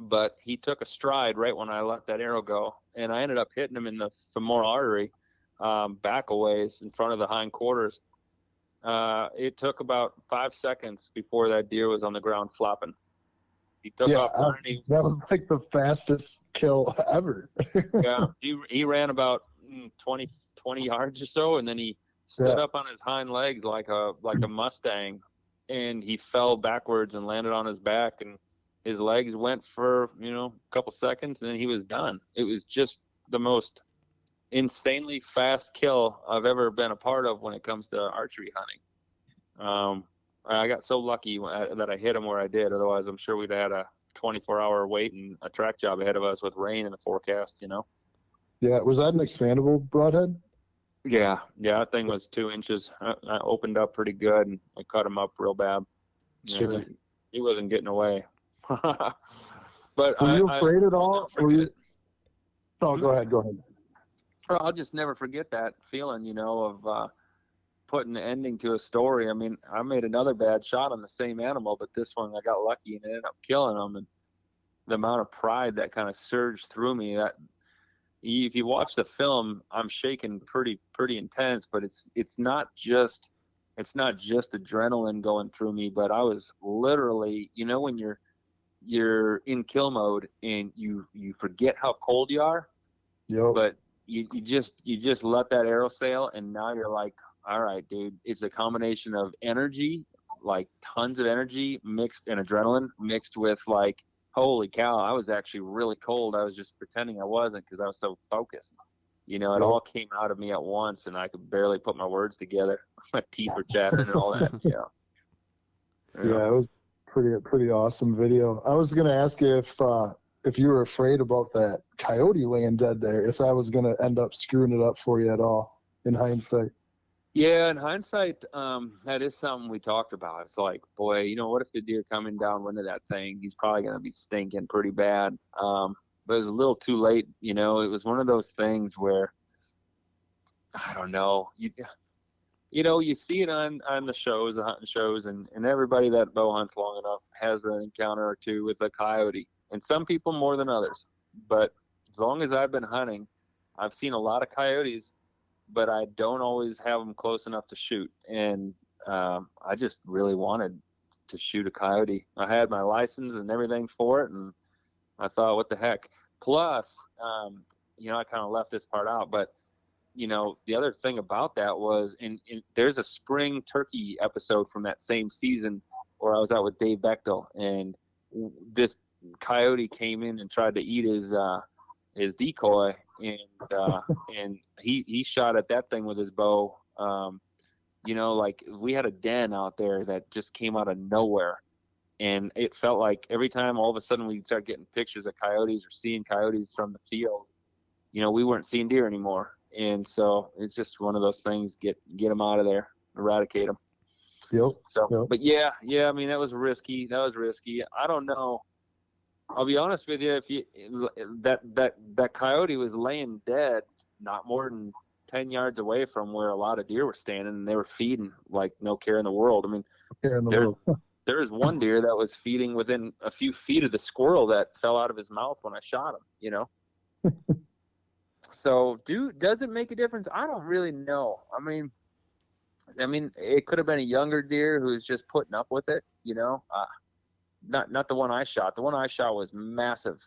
But he took a stride right when I let that arrow go, and I ended up hitting him in the femoral artery, back a ways in front of the hindquarters. It took about 5 seconds before that deer was on the ground flopping. He took off running. That was like the fastest kill ever. Yeah, he ran about 20 yards or so, and then he stood up on his hind legs like a Mustang, and he fell backwards and landed on his back, and his legs went for a couple seconds, and then he was done. It was just the most insanely fast kill I've ever been a part of when it comes to archery hunting. I got so lucky that I hit him where I did. Otherwise, I'm sure we'd have had a 24-hour wait and a track job ahead of us with rain in the forecast. Yeah, was that an expandable broadhead? Yeah, that thing was 2 inches. I opened up pretty good, and I cut him up real bad. Sure. He wasn't getting away. But were you afraid at all? Oh, go ahead. I'll just never forget that feeling, of putting an ending to a story. I mean, I made another bad shot on the same animal, but this one I got lucky and ended up killing him. And the amount of pride that kind of surged through me, that if you watch the film, I'm shaking pretty intense, but it's not just adrenaline going through me, but I was literally, when you're in kill mode and you forget how cold you are. Yep. But you just let that arrow sail, and now you're like, all right, dude, it's a combination of energy, like tons of energy mixed, and adrenaline mixed with, like, holy cow, I was actually really cold. I was just pretending I wasn't because I was so focused. It all came out of me at once, and I could barely put my words together. My teeth were chattering and all that. Yeah, it was pretty awesome video. I was gonna ask you if you were afraid about that coyote laying dead there, if that was gonna end up screwing it up for you at all in hindsight. Yeah, in hindsight, that is something we talked about. It's like, boy, what if the deer coming downwind of that thing? He's probably going to be stinking pretty bad. But it was a little too late. It was one of those things where, I don't know, you see it on the shows, the hunting shows, and everybody that bow hunts long enough has an encounter or two with a coyote, and some people more than others. But as long as I've been hunting, I've seen a lot of coyotes, but I don't always have them close enough to shoot. And I just really wanted to shoot a coyote. I had my license and everything for it, and I thought, what the heck? Plus, I kind of left this part out, but the other thing about that was, there's a spring turkey episode from that same season where I was out with Dave Bechtel, and this coyote came in and tried to eat his decoy, and he shot at that thing with his bow. Like, we had a den out there that just came out of nowhere, and it felt like every time all of a sudden we'd start getting pictures of coyotes or seeing coyotes from the field, we weren't seeing deer anymore. And so it's just one of those things, get them out of there, eradicate them. Yep. So, yep. But yeah, I mean, that was risky. I don't know. I'll be honest with you. That coyote was laying dead, not more than 10 yards away from where a lot of deer were standing, and they were feeding like no care in the world. I mean, there was one deer that was feeding within a few feet of the squirrel that fell out of his mouth when I shot him, So, does it make a difference? I don't really know. I mean, it could have been a younger deer who was just putting up with it, Not the one I shot. The one I shot was massive.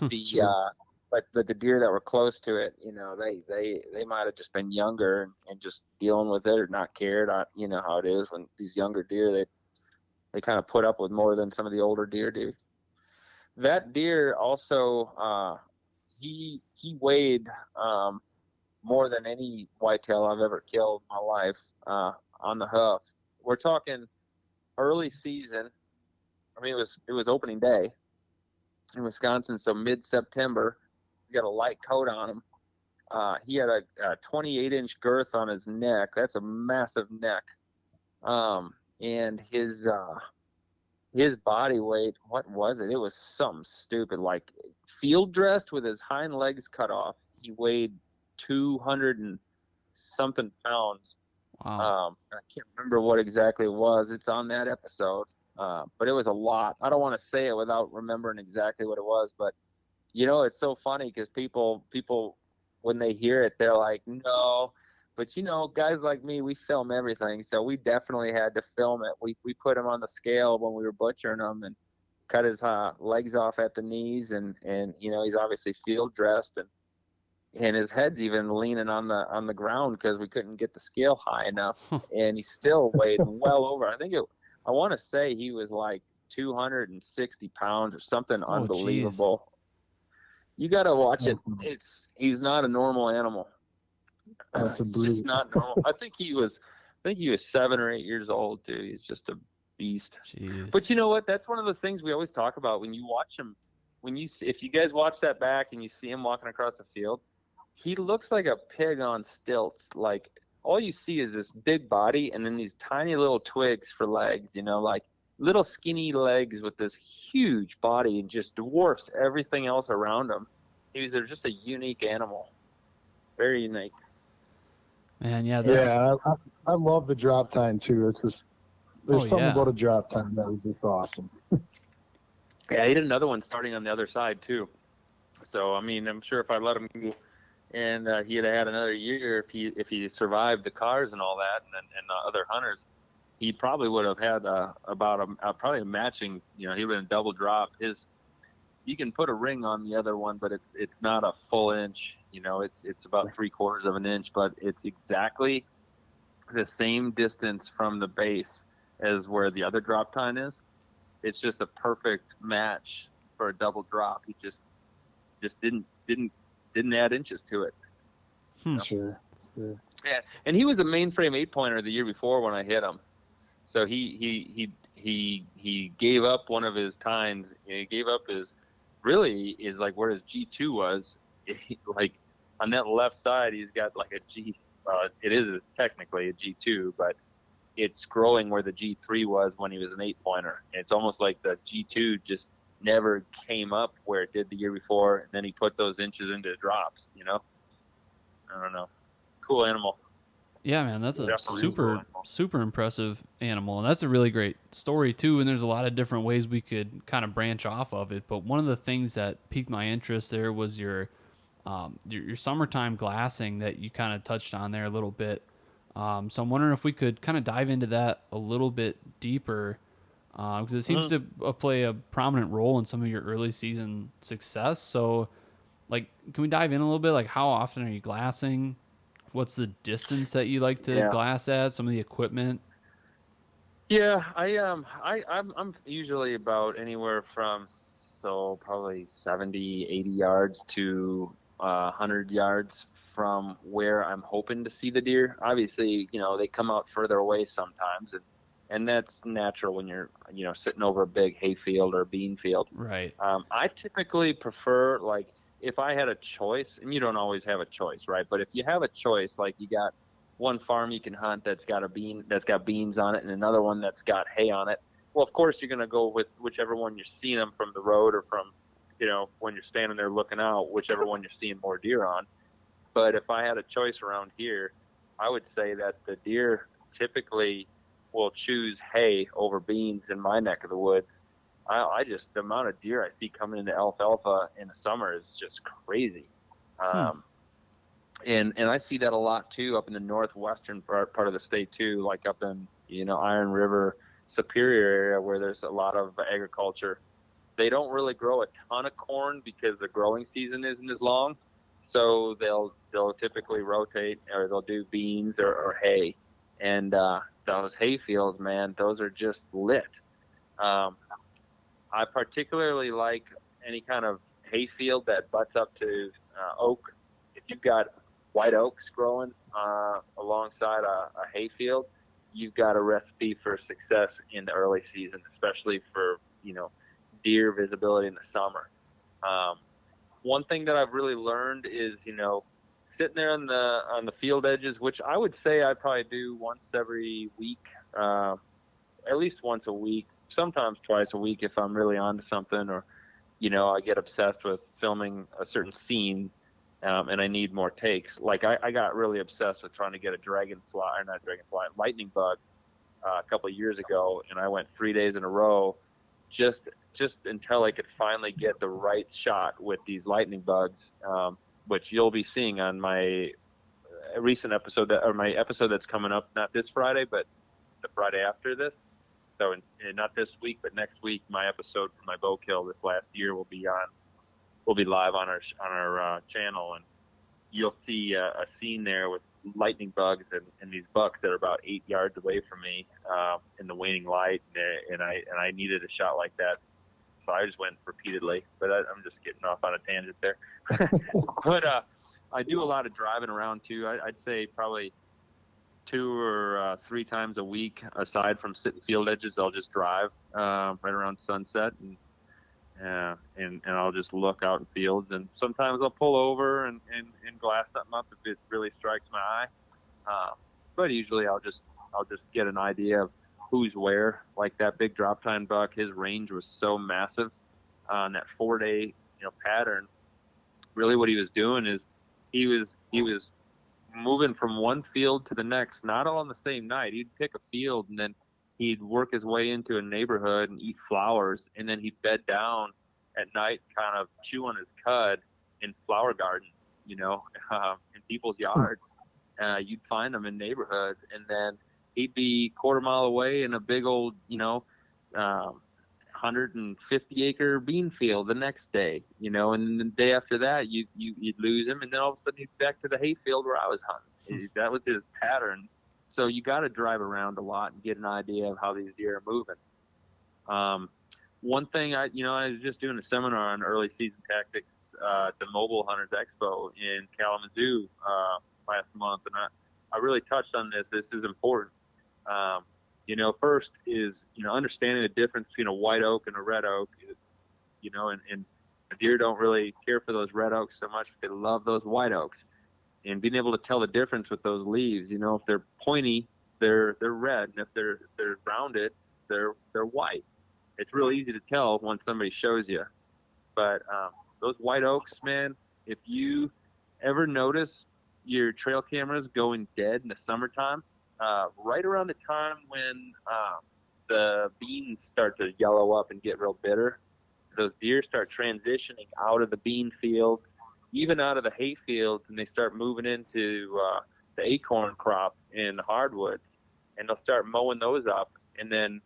But the deer that were close to it, they might have just been younger and just dealing with it or not cared. You know how it is when these younger deer, they kind of put up with more than some of the older deer do. That deer also, he weighed more than any whitetail I've ever killed in my life on the hoof. We're talking early season. I mean, it was opening day in Wisconsin, so mid-September. He's got a light coat on him. He had a 28-inch girth on his neck. That's a massive neck. And his body weight, what was it? It was something stupid, like field dressed with his hind legs cut off. He weighed 200 and something pounds. Wow. I can't remember what exactly it was. It's on that episode. But it was a lot. I don't want to say it without remembering exactly what it was, but it's so funny because people, when they hear it, they're like, no, but guys like me, we film everything. So we definitely had to film it. We put him on the scale when we were butchering him and cut his legs off at the knees. And he's obviously field dressed and his head's even leaning on the ground because we couldn't get the scale high enough. And he still weighed well over, I want to say he was like 260 pounds or something. Unbelievable. Geez. You got to watch it. He's not a normal animal. That's it's just not normal. I think he was 7 or 8 years old too. He's just a beast. Jeez. But you know what? That's one of those things we always talk about when you watch him. If you guys watch that back and you see him walking across the field, he looks like a pig on stilts. Like all you see is this big body and then these tiny little twigs for legs. Like little skinny legs with this huge body and just dwarfs everything else around him. He was just a unique animal, very unique. Man, yeah, that's I love the drop time too. It's just there's something about a drop time that was just awesome. Yeah, he did another one starting on the other side too. So I mean, I'm sure if I let him go, and he had another year, if he survived the cars and all that, and other hunters, he probably would have had probably a matching. You know, he would have double drop. You can put a ring on the other one, but it's not a full inch. You know, it's about 3/4 of an inch, but it's exactly the same distance from the base as where the other drop tine is. It's just a perfect match for a double drop. He just didn't add inches to it. Sure. Yeah, and he was a mainframe 8-pointer the year before when I hit him. So he gave up one of his tines. He gave up his like where his G2 was. Like on that left side, he's got like a G. It is technically a G2, but it's growing where the G3 was when he was an 8-pointer. It's almost like the G2 just never came up where it did the year before, and then he put those inches into drops. You know, I don't know. Cool animal. Yeah, man, that's a super impressive animal, and that's a really great story too. And there's a lot of different ways we could kind of branch off of it. But one of the things that piqued my interest there was your summertime glassing that you kind of touched on there a little bit. So I'm wondering if we could kind of dive into that a little bit deeper, because it seems to play a prominent role in some of your early season success. So, like, can we dive in a little bit? Like, how often are you glassing? What's the distance that you like to glass at? Some of the equipment. Yeah, I'm usually about anywhere from probably 70, 80 yards to 100 yards from where I'm hoping to see the deer. Obviously, you know, they come out further away sometimes, and that's natural when you're, you know, sitting over a big hayfield or bean field. Right. I typically prefer, like, if I had a choice, and you don't always have a choice, right? But if you have a choice, like you got one farm you can hunt that's got beans on it, and another one that's got hay on it. Well, of course you're going to go with whichever one you're seeing them from the road or from, you know, when you're standing there looking out, whichever one you're seeing more deer on. But if I had a choice around here, I would say that the deer typically will choose hay over beans in my neck of the woods. The amount of deer I see coming into alfalfa in the summer is just crazy. And I see that a lot too up in the northwestern part of the state too, like up in, you know, Iron River, Superior area where there's a lot of agriculture. They don't really grow a ton of corn because the growing season isn't as long. So they'll typically rotate, or they'll do beans or hay. And those hay fields, man, those are just lit. I particularly like any kind of hay field that butts up to oak. If you've got white oaks growing alongside a hay field, you've got a recipe for success in the early season, especially for, you know, deer visibility in the summer. One thing that I've really learned is, you know, sitting there on the field edges, which I would say I probably do once every week, at least once a week, sometimes twice a week if I'm really onto something, or, you know, I get obsessed with filming a certain scene, and I need more takes. Like I got really obsessed with trying to get lightning bugs a couple of years ago, and I went 3 days in a row just until I could finally get the right shot with these lightning bugs, which you'll be seeing on my recent episode, or my episode that's coming up, not this Friday, but the Friday after this. So not this week, but next week, my episode for my bow kill this last year will be live on our channel, and you'll see a scene there with lightning bugs and these bucks that are about 8 yards away from me in the waning light, and I needed a shot like that, so I just went repeatedly. But I'm just getting off on a tangent there. But I do a lot of driving around too. I'd say probably 2 or 3 times a week, aside from sitting field edges. I'll just drive right around sunset, and I'll just look out in fields, and sometimes I'll pull over and glass something up if it really strikes my eye. But usually I'll just get an idea of who's where. Like that big drop tine buck, his range was so massive on that 4-day, pattern. Really what he was doing is he was moving from one field to the next, not all on the same night. He'd pick a field and then he'd work his way into a neighborhood and eat flowers, and then he'd bed down at night, kind of chew on his cud in flower gardens, in people's yards. You'd find them in neighborhoods, and then he'd be quarter mile away in a big old, 150-acre bean field the next day, and then the day after that, you'd lose him, and then all of a sudden he'd be back to the hay field where I was hunting. That was his pattern. So you got to drive around a lot and get an idea of how these deer are moving. One thing I was just doing a seminar on early season tactics at the Mobile Hunters Expo in Kalamazoo last month, and I really touched on this. This is important. First is, understanding the difference between a white oak and a red oak, and the deer don't really care for those red oaks so much, but they love those white oaks. And being able to tell the difference with those leaves, if they're pointy, they're red, and if they're rounded, they're white. It's real easy to tell when somebody shows you. But those white oaks, man, if you ever notice your trail cameras going dead in the summertime, right around the time when the beans start to yellow up and get real bitter, those deer start transitioning out of the bean fields, even out of the hay fields, and they start moving into the acorn crop in the hardwoods, and they'll start mowing those up. And then,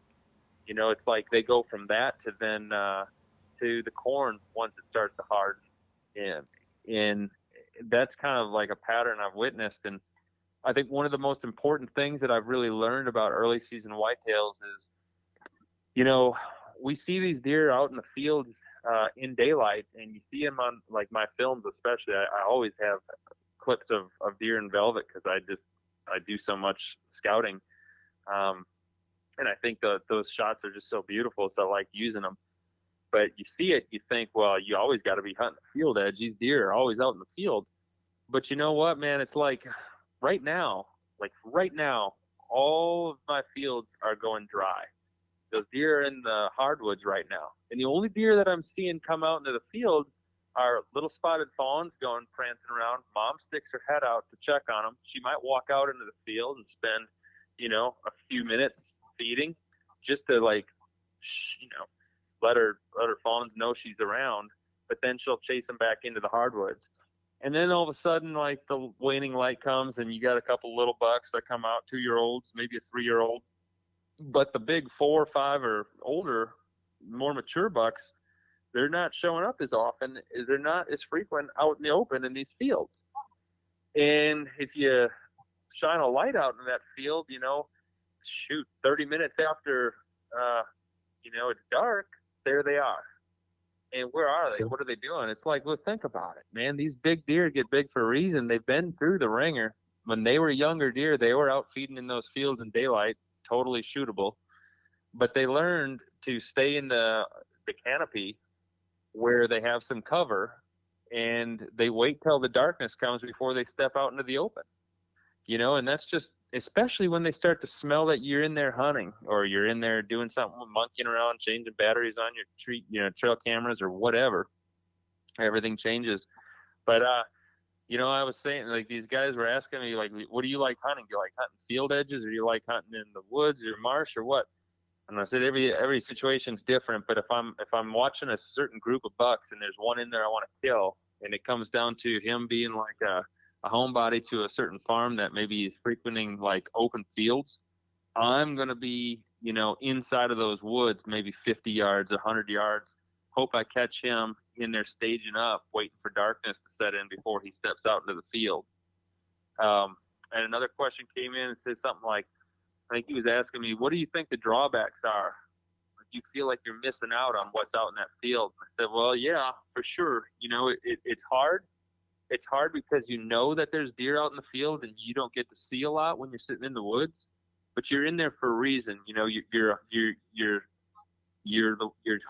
it's like they go from that to then to the corn once it starts to harden. And that's kind of like a pattern I've witnessed. And I think one of the most important things that I've really learned about early season whitetails is, we see these deer out in the fields in daylight, and you see them on like my films, especially. I always have clips of deer in velvet because I do so much scouting, and I think those shots are just so beautiful, so I like using them. But you see it, you think, well, you always got to be hunting the field edge. These deer are always out in the field. But you know what, man? It's like right now, all of my fields are going dry. Those deer are in the hardwoods right now. And the only deer that I'm seeing come out into the field are little spotted fawns going prancing around. Mom sticks her head out to check on them. She might walk out into the field and spend, a few minutes feeding just to let her fawns know she's around. But then she'll chase them back into the hardwoods. And then all of a sudden, like the waning light comes and you got a couple little bucks that come out, 2-year-olds, maybe a 3-year-old. But the big 4 or 5 or older, more mature bucks, they're not showing up as often. They're not as frequent out in the open in these fields. And if you shine a light out in that field, 30 minutes after, it's dark, there they are. And where are they? What are they doing? It's like, well, think about it, man. These big deer get big for a reason. They've been through the ringer. When they were younger deer, they were out feeding in those fields in daylight, totally shootable. But they learned to stay in the canopy where they have some cover, and they wait till the darkness comes before they step out into the open. And that's just, especially when they start to smell that you're in there hunting, or you're in there doing something, monkeying around, changing batteries on your trail cameras or whatever. Everything changes. But, I was saying, like, these guys were asking me, like, what do you like hunting? Do you like hunting field edges, or do you like hunting in the woods or marsh, or what? And I said, every situation's different, but if I'm watching a certain group of bucks and there's one in there I want to kill, and it comes down to him being like a homebody to a certain farm that maybe is frequenting like open fields, I'm going to be, inside of those woods, maybe 50 yards, 100 yards. Hope I catch him in there staging up, waiting for darkness to set in before he steps out into the field. And another question came in and said something like, I think he was asking me, what do you think the drawbacks are? You feel like you're missing out on what's out in that field. I said, well, yeah, for sure. It's hard. It's hard because that there's deer out in the field and you don't get to see a lot when you're sitting in the woods, but you're in there for a reason. You're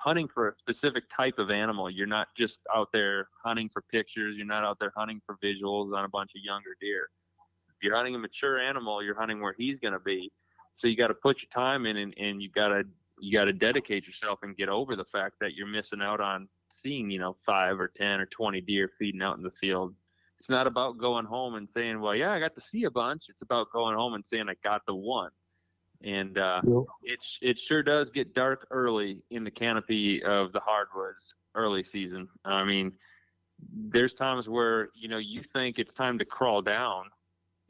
hunting for a specific type of animal. You're not just out there hunting for pictures. You're not out there hunting for visuals on a bunch of younger deer. If you're hunting a mature animal, you're hunting where he's going to be. So you got to put your time in, and you got to dedicate yourself and get over the fact that you're missing out on seeing, 5 or 10 or 20 deer feeding out in the field. It's not about going home and saying, well, yeah, I got to see a bunch. It's about going home and saying I got the one. And it sure does get dark early in the canopy of the hardwoods early season. I mean, there's times where, you think it's time to crawl down,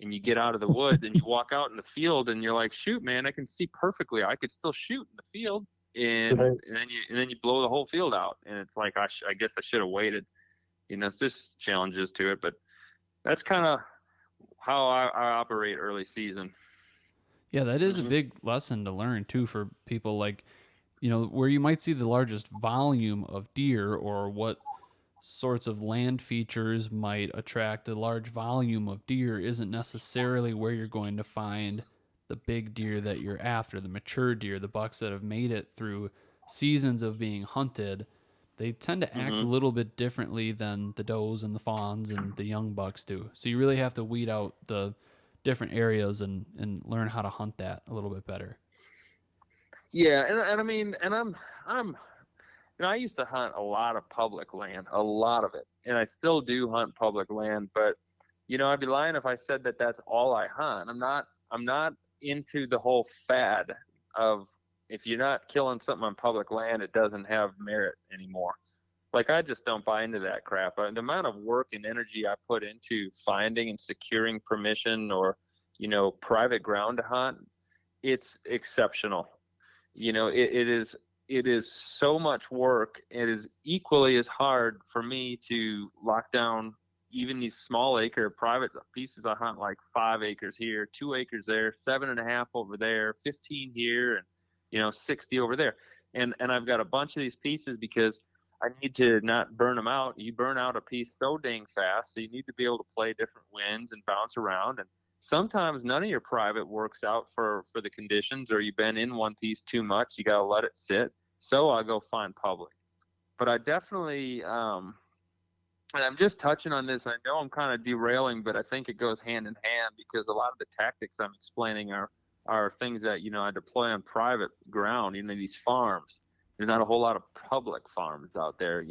and you get out of the woods and you walk out in the field and you're like, shoot, man, I can see perfectly. I could still shoot in the field. And, Right. and then you blow the whole field out. And it's like, I guess I should have waited. It's just challenges to it, but that's kind of how I operate early season. Yeah, that is a big lesson to learn too for people, like, where you might see the largest volume of deer, or what sorts of land features might attract a large volume of deer, isn't necessarily where you're going to find the big deer that you're after, the mature deer, the bucks that have made it through seasons of being hunted. They tend to act a little bit differently than the does and the fawns and the young bucks do. So you really have to weed out the different areas and learn how to hunt that a little bit better. Yeah, and I mean, and I'm I used to hunt a lot of public land, a lot of it, and I still do hunt public land. But I'd be lying if I said that that's all I hunt. I'm not into the whole fad of, if you're not killing something on public land, it doesn't have merit anymore. Like, I just don't buy into that crap. The amount of work and energy I put into finding and securing permission, or private ground to hunt, it's exceptional. It is so much work. It is equally as hard for me to lock down even these small acre private pieces. I hunt like 5 acres here, 2 acres there, 7.5 over there, 15 here, and 60 over there. And I've got a bunch of these pieces because I need to not burn them out. You burn out a piece so dang fast, so you need to be able to play different winds and bounce around. And sometimes none of your private works out for the conditions, or you've been in one piece too much. You got to let it sit. So I'll go find public. But I definitely, and I'm just touching on this. I know I'm kind of derailing, but I think it goes hand in hand, because a lot of the tactics I'm explaining are things that, I deploy on private ground, these farms. There's not a whole lot of public farms out there,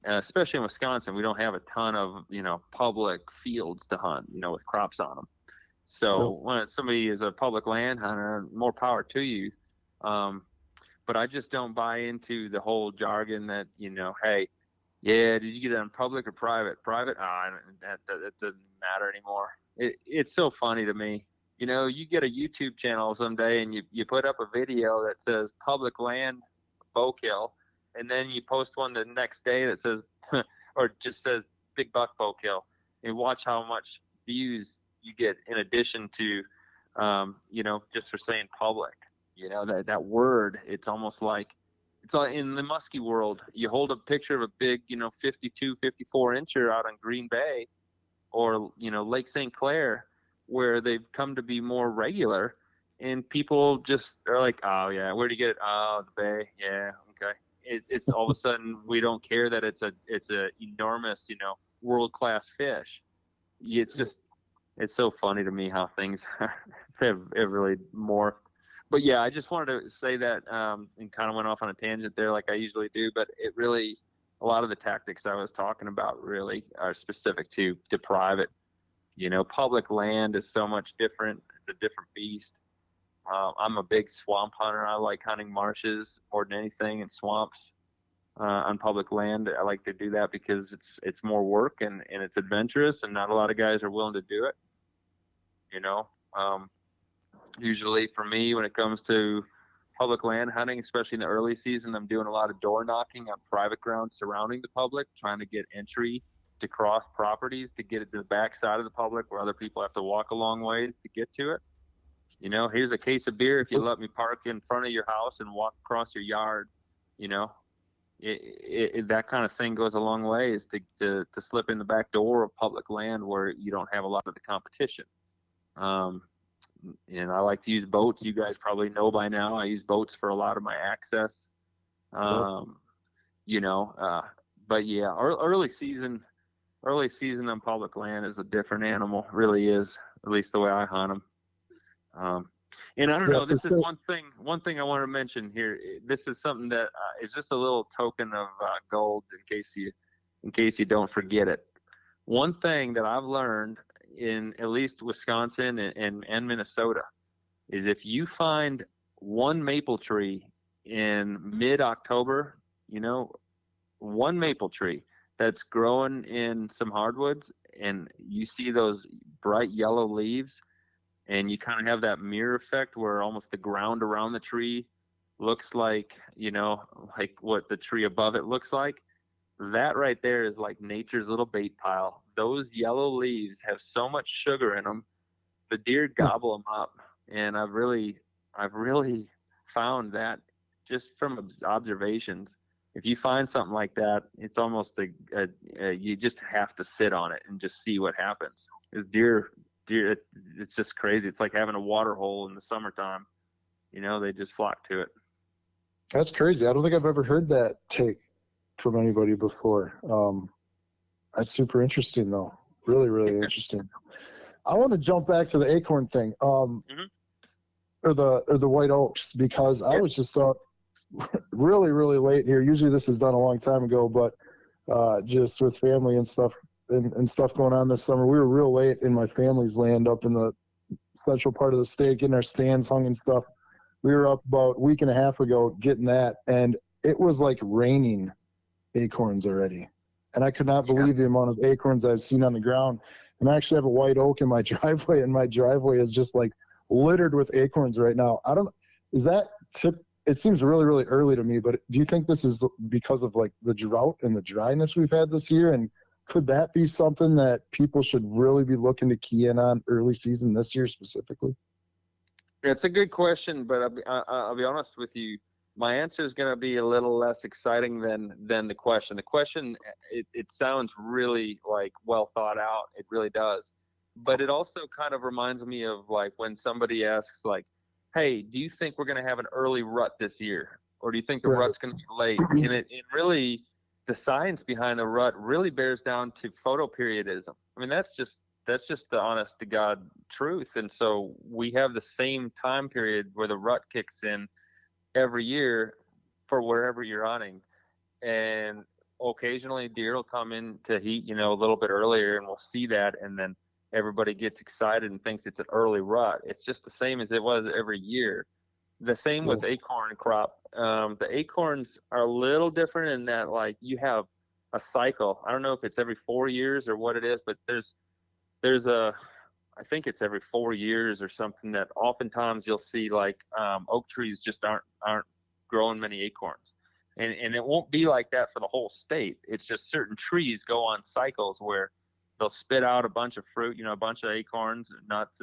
especially in Wisconsin. We don't have a ton of, public fields to hunt, with crops on them. So when somebody is a public land hunter, more power to you. But I just don't buy into the whole jargon that, hey, yeah, did you get it on public or private? Private? That doesn't matter anymore. It's so funny to me. You get a YouTube channel someday and you put up a video that says public land bow kill, and then you post one the next day that says, or just says big buck bow kill, and watch how much views you get in addition to, just for saying public. That word, it's almost like, it's like in the muskie world, you hold a picture of a big, 52, 54 incher out on Green Bay, or, Lake St. Clair, where they've come to be more regular, and people just are like, oh yeah, where'd you get it? Oh, the Bay. Yeah. Okay. It's all of a sudden, we don't care that it's a enormous, world-class fish. It's so funny to me how things have really morphed. But yeah, I just wanted to say that, and kind of went off on a tangent there like I usually do, but it really, a lot of the tactics I was talking about really are specific to private. Public land is so much different. It's a different beast. I'm a big swamp hunter. I like hunting marshes more than anything, and swamps on public land. I like to do that because it's more work and it's adventurous, and not a lot of guys are willing to do it. Usually for me, when it comes to public land hunting, especially in the early season, I'm doing a lot of door knocking on private ground surrounding the public, trying to get entry to cross properties to get it to the back side of the public where other people have to walk a long ways to get to it. Here's a case of beer if you let me park in front of your house and walk across your yard. That kind of thing goes a long way, is to slip in the back door of public land where you don't have a lot of the competition. And I like to use boats. You guys probably know by now, I use boats for a lot of my access. But yeah, early season on public land is a different animal. It really is, at least the way I hunt them. And I don't know, this is sure. one thing I want to mention here. This is something that is just a little token of gold in case you don't forget it. One thing that I've learned in at least Wisconsin and Minnesota is if you find one maple tree in mid-October, one maple tree that's growing in some hardwoods, and you see those bright yellow leaves, and you kind of have that mirror effect where almost the ground around the tree looks like, like what the tree above it looks like. That right there is like nature's little bait pile. Those yellow leaves have so much sugar in them, the deer gobble them up. And I've really found that just from observations. If you find something like that, it's almost you just have to sit on it and just see what happens. Deer, it's just crazy. It's like having a water hole in the summertime. They just flock to it. That's crazy. I don't think I've ever heard that take from anybody before. That's super interesting, though. Really, really interesting. I want to jump back to the acorn thing, or the white oaks, because I was just really, really late here. Usually this is done a long time ago, but just with family and stuff and stuff going on this summer, we were real late in my family's land up in the central part of the state, getting our stands hung and stuff. We were up about a week and a half ago getting that, and it was like raining acorns already. And I could not believe the amount of acorns I've seen on the ground. And I actually have a white oak in my driveway, and my driveway is just like littered with acorns right now. It seems really, really early to me, but do you think this is because of like the drought and the dryness we've had this year? And could that be something that people should really be looking to key in on early season this year specifically? It's a good question, but I'll be honest with you. My answer is going to be a little less exciting than the question. The question, it sounds really like well thought out. It really does. But it also kind of reminds me of like when somebody asks like, hey, do you think we're going to have an early rut this year? Or do you think the rut's going to be late? And it really, the science behind the rut really bears down to photoperiodism. I mean, that's just the honest to God truth. And so we have the same time period where the rut kicks in every year for wherever you're hunting. And occasionally deer will come into heat, a little bit earlier, and we'll see that. And then everybody gets excited and thinks it's an early rut. It's just the same as it was every year. The same with acorn crop. The acorns are a little different in that, like, you have a cycle. I don't know if it's every 4 years or what it is, but I think it's every 4 years or something, that oftentimes you'll see like oak trees just aren't growing many acorns. And it won't be like that for the whole state. It's just certain trees go on cycles where they'll spit out a bunch of fruit, a bunch of acorns, nuts,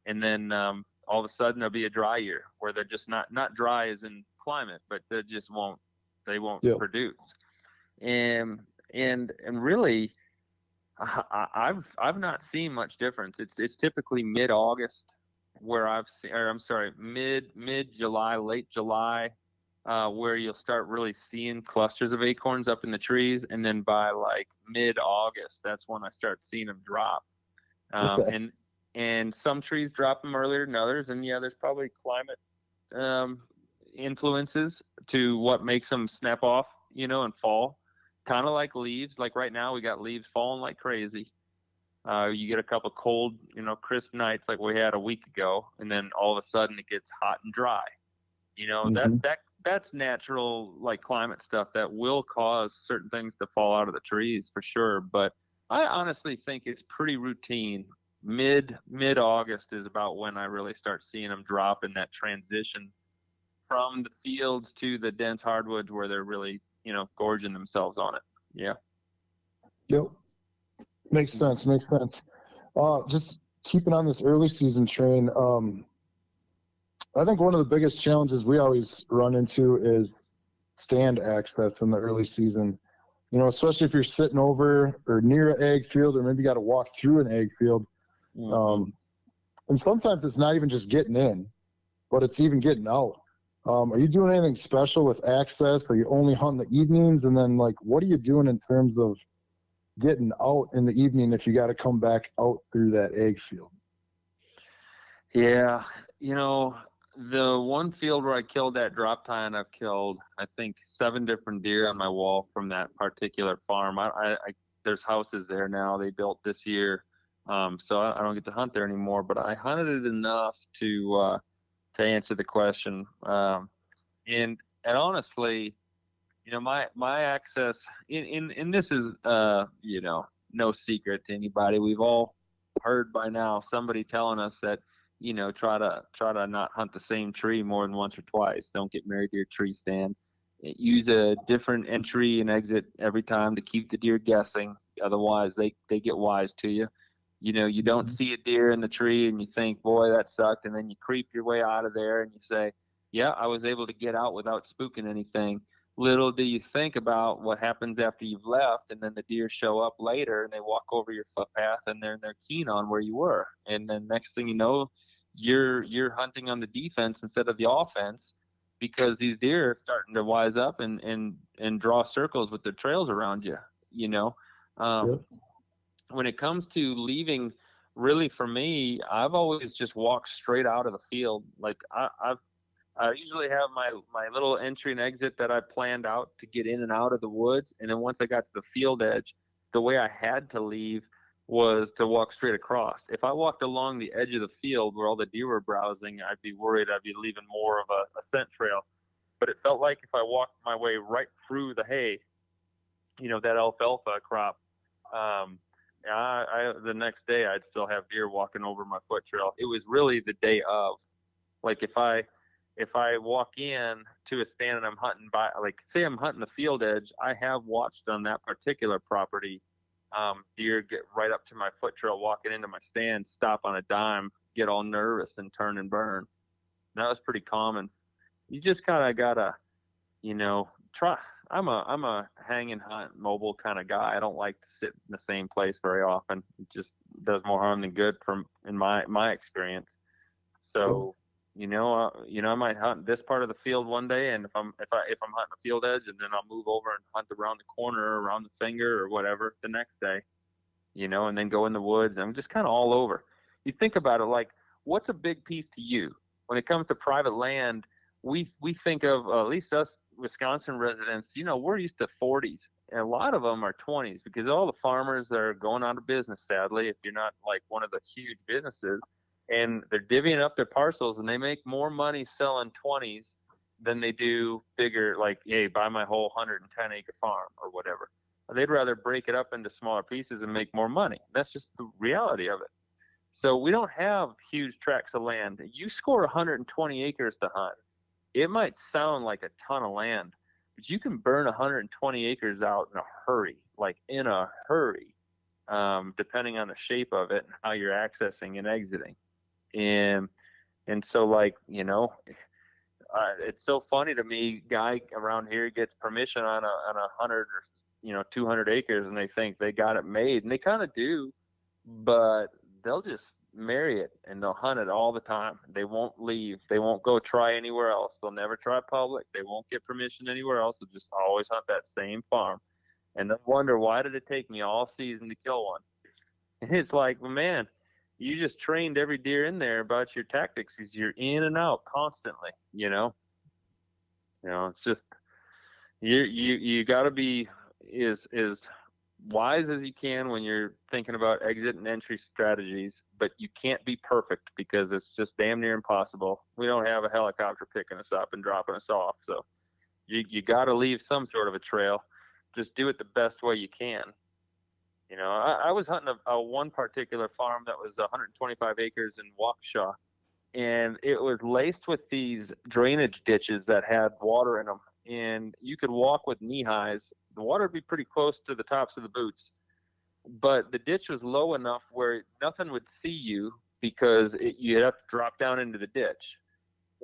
and then all of a sudden there'll be a dry year where they're just not dry as in climate, but they just won't produce. And really, I've not seen much difference. It's typically mid-August where mid-July, late July, where you'll start really seeing clusters of acorns up in the trees. And then by like mid-August, that's when I start seeing them drop. And some trees drop them earlier than others. And there's probably climate influences to what makes them snap off, and fall. Kind of like leaves. Like right now, we got leaves falling like crazy. You get a couple cold, crisp nights like we had a week ago, and then all of a sudden it gets hot and dry. That's natural, like climate stuff that will cause certain things to fall out of the trees for sure. But I honestly think it's pretty routine. Mid-August is about when I really start seeing them drop in that transition from the fields to the dense hardwoods where they're really, gorging themselves on it. Yeah. Yep. Makes sense. Just keeping on this early season train. I think one of the biggest challenges we always run into is stand access in the early season. Especially if you're sitting over or near an ag field, or maybe you got to walk through an ag field. And sometimes it's not even just getting in, but it's even getting out. Are you doing anything special with access? Are you only hunting the evenings? And then, like, what are you doing in terms of getting out in the evening if you got to come back out through that ag field? Yeah, You know, the one field where I killed that drop tine, I've killed, I think, 7 different deer on my wall from that particular farm. There's houses there now they built this year, so I don't get to hunt there anymore. But I hunted it enough to answer the question. And honestly, my access in this is no secret to anybody. We've all heard by now somebody telling us that try to not hunt the same tree more than once or twice. Don't get married to your tree stand. Use a different entry and exit every time to keep the deer guessing. Otherwise, they get wise to you. You don't see a deer in the tree and you think, boy, that sucked. And then you creep your way out of there and you say, yeah, I was able to get out without spooking anything. Little do you think about what happens after you've left, and then the deer show up later and they walk over your footpath and they're keen on where you were. And then next thing you know, you're hunting on the defense instead of the offense because these deer are starting to wise up and draw circles with their trails around you. Yep. When it comes to leaving, really for me, I've always just walked straight out of the field. Like I usually have my little entry and exit that I planned out to get in and out of the woods. And then once I got to the field edge, the way I had to leave was to walk straight across. If I walked along the edge of the field where all the deer were browsing, I'd be worried I'd be leaving more of a scent trail. But it felt like if I walked my way right through the hay, that alfalfa crop, the next day I'd still have deer walking over my foot trail. It was really the day of. Like if I walk in to a stand and I'm hunting by, like say I'm hunting the field edge, I have watched on that particular property, deer get right up to my foot trail walking into my stand, stop on a dime, get all nervous and turn and burn. And that was pretty common. You just kind of gotta, try. I'm a hang and hunt mobile kind of guy. I don't like to sit in the same place very often. It just does more harm than good in my experience. So, I might hunt this part of the field one day, and if I'm hunting a field edge, and then I'll move over and hunt around the corner, or around the finger, or whatever the next day, and then go in the woods. I'm just kind of all over. You think about it, like what's a big piece to you when it comes to private land? We think of at least us Wisconsin residents. We're used to 40s, and a lot of them are 20s because all the farmers are going out of business. Sadly, if you're not like one of the huge businesses. And they're divvying up their parcels, and they make more money selling 20s than they do bigger, like, hey, buy my whole 110-acre farm or whatever. They'd rather break it up into smaller pieces and make more money. That's just the reality of it. So we don't have huge tracts of land. You score 120 acres to hunt. It might sound like a ton of land, but you can burn 120 acres out in a hurry, like in a hurry, depending on the shape of it and how you're accessing and exiting. And so like, it's so funny to me, guy around here gets permission on a 100 or 200 acres and they think they got it made, and they kind of do, but they'll just marry it and they'll hunt it all the time. They won't leave. They won't go try anywhere else. They'll never try public. They won't get permission anywhere else. They'll just always hunt that same farm. And they'll wonder, why did it take me all season to kill one? And it's like, well, man, you just trained every deer in there about your tactics because you're in and out constantly, it's just, you got to be as wise as you can when you're thinking about exit and entry strategies, but you can't be perfect because it's just damn near impossible. We don't have a helicopter picking us up and dropping us off. So you got to leave some sort of a trail. Just do it the best way you can. I was hunting a one particular farm that was 125 acres in Waukesha, and it was laced with these drainage ditches that had water in them, and you could walk with knee highs. The water would be pretty close to the tops of the boots, but the ditch was low enough where nothing would see you because you'd have to drop down into the ditch,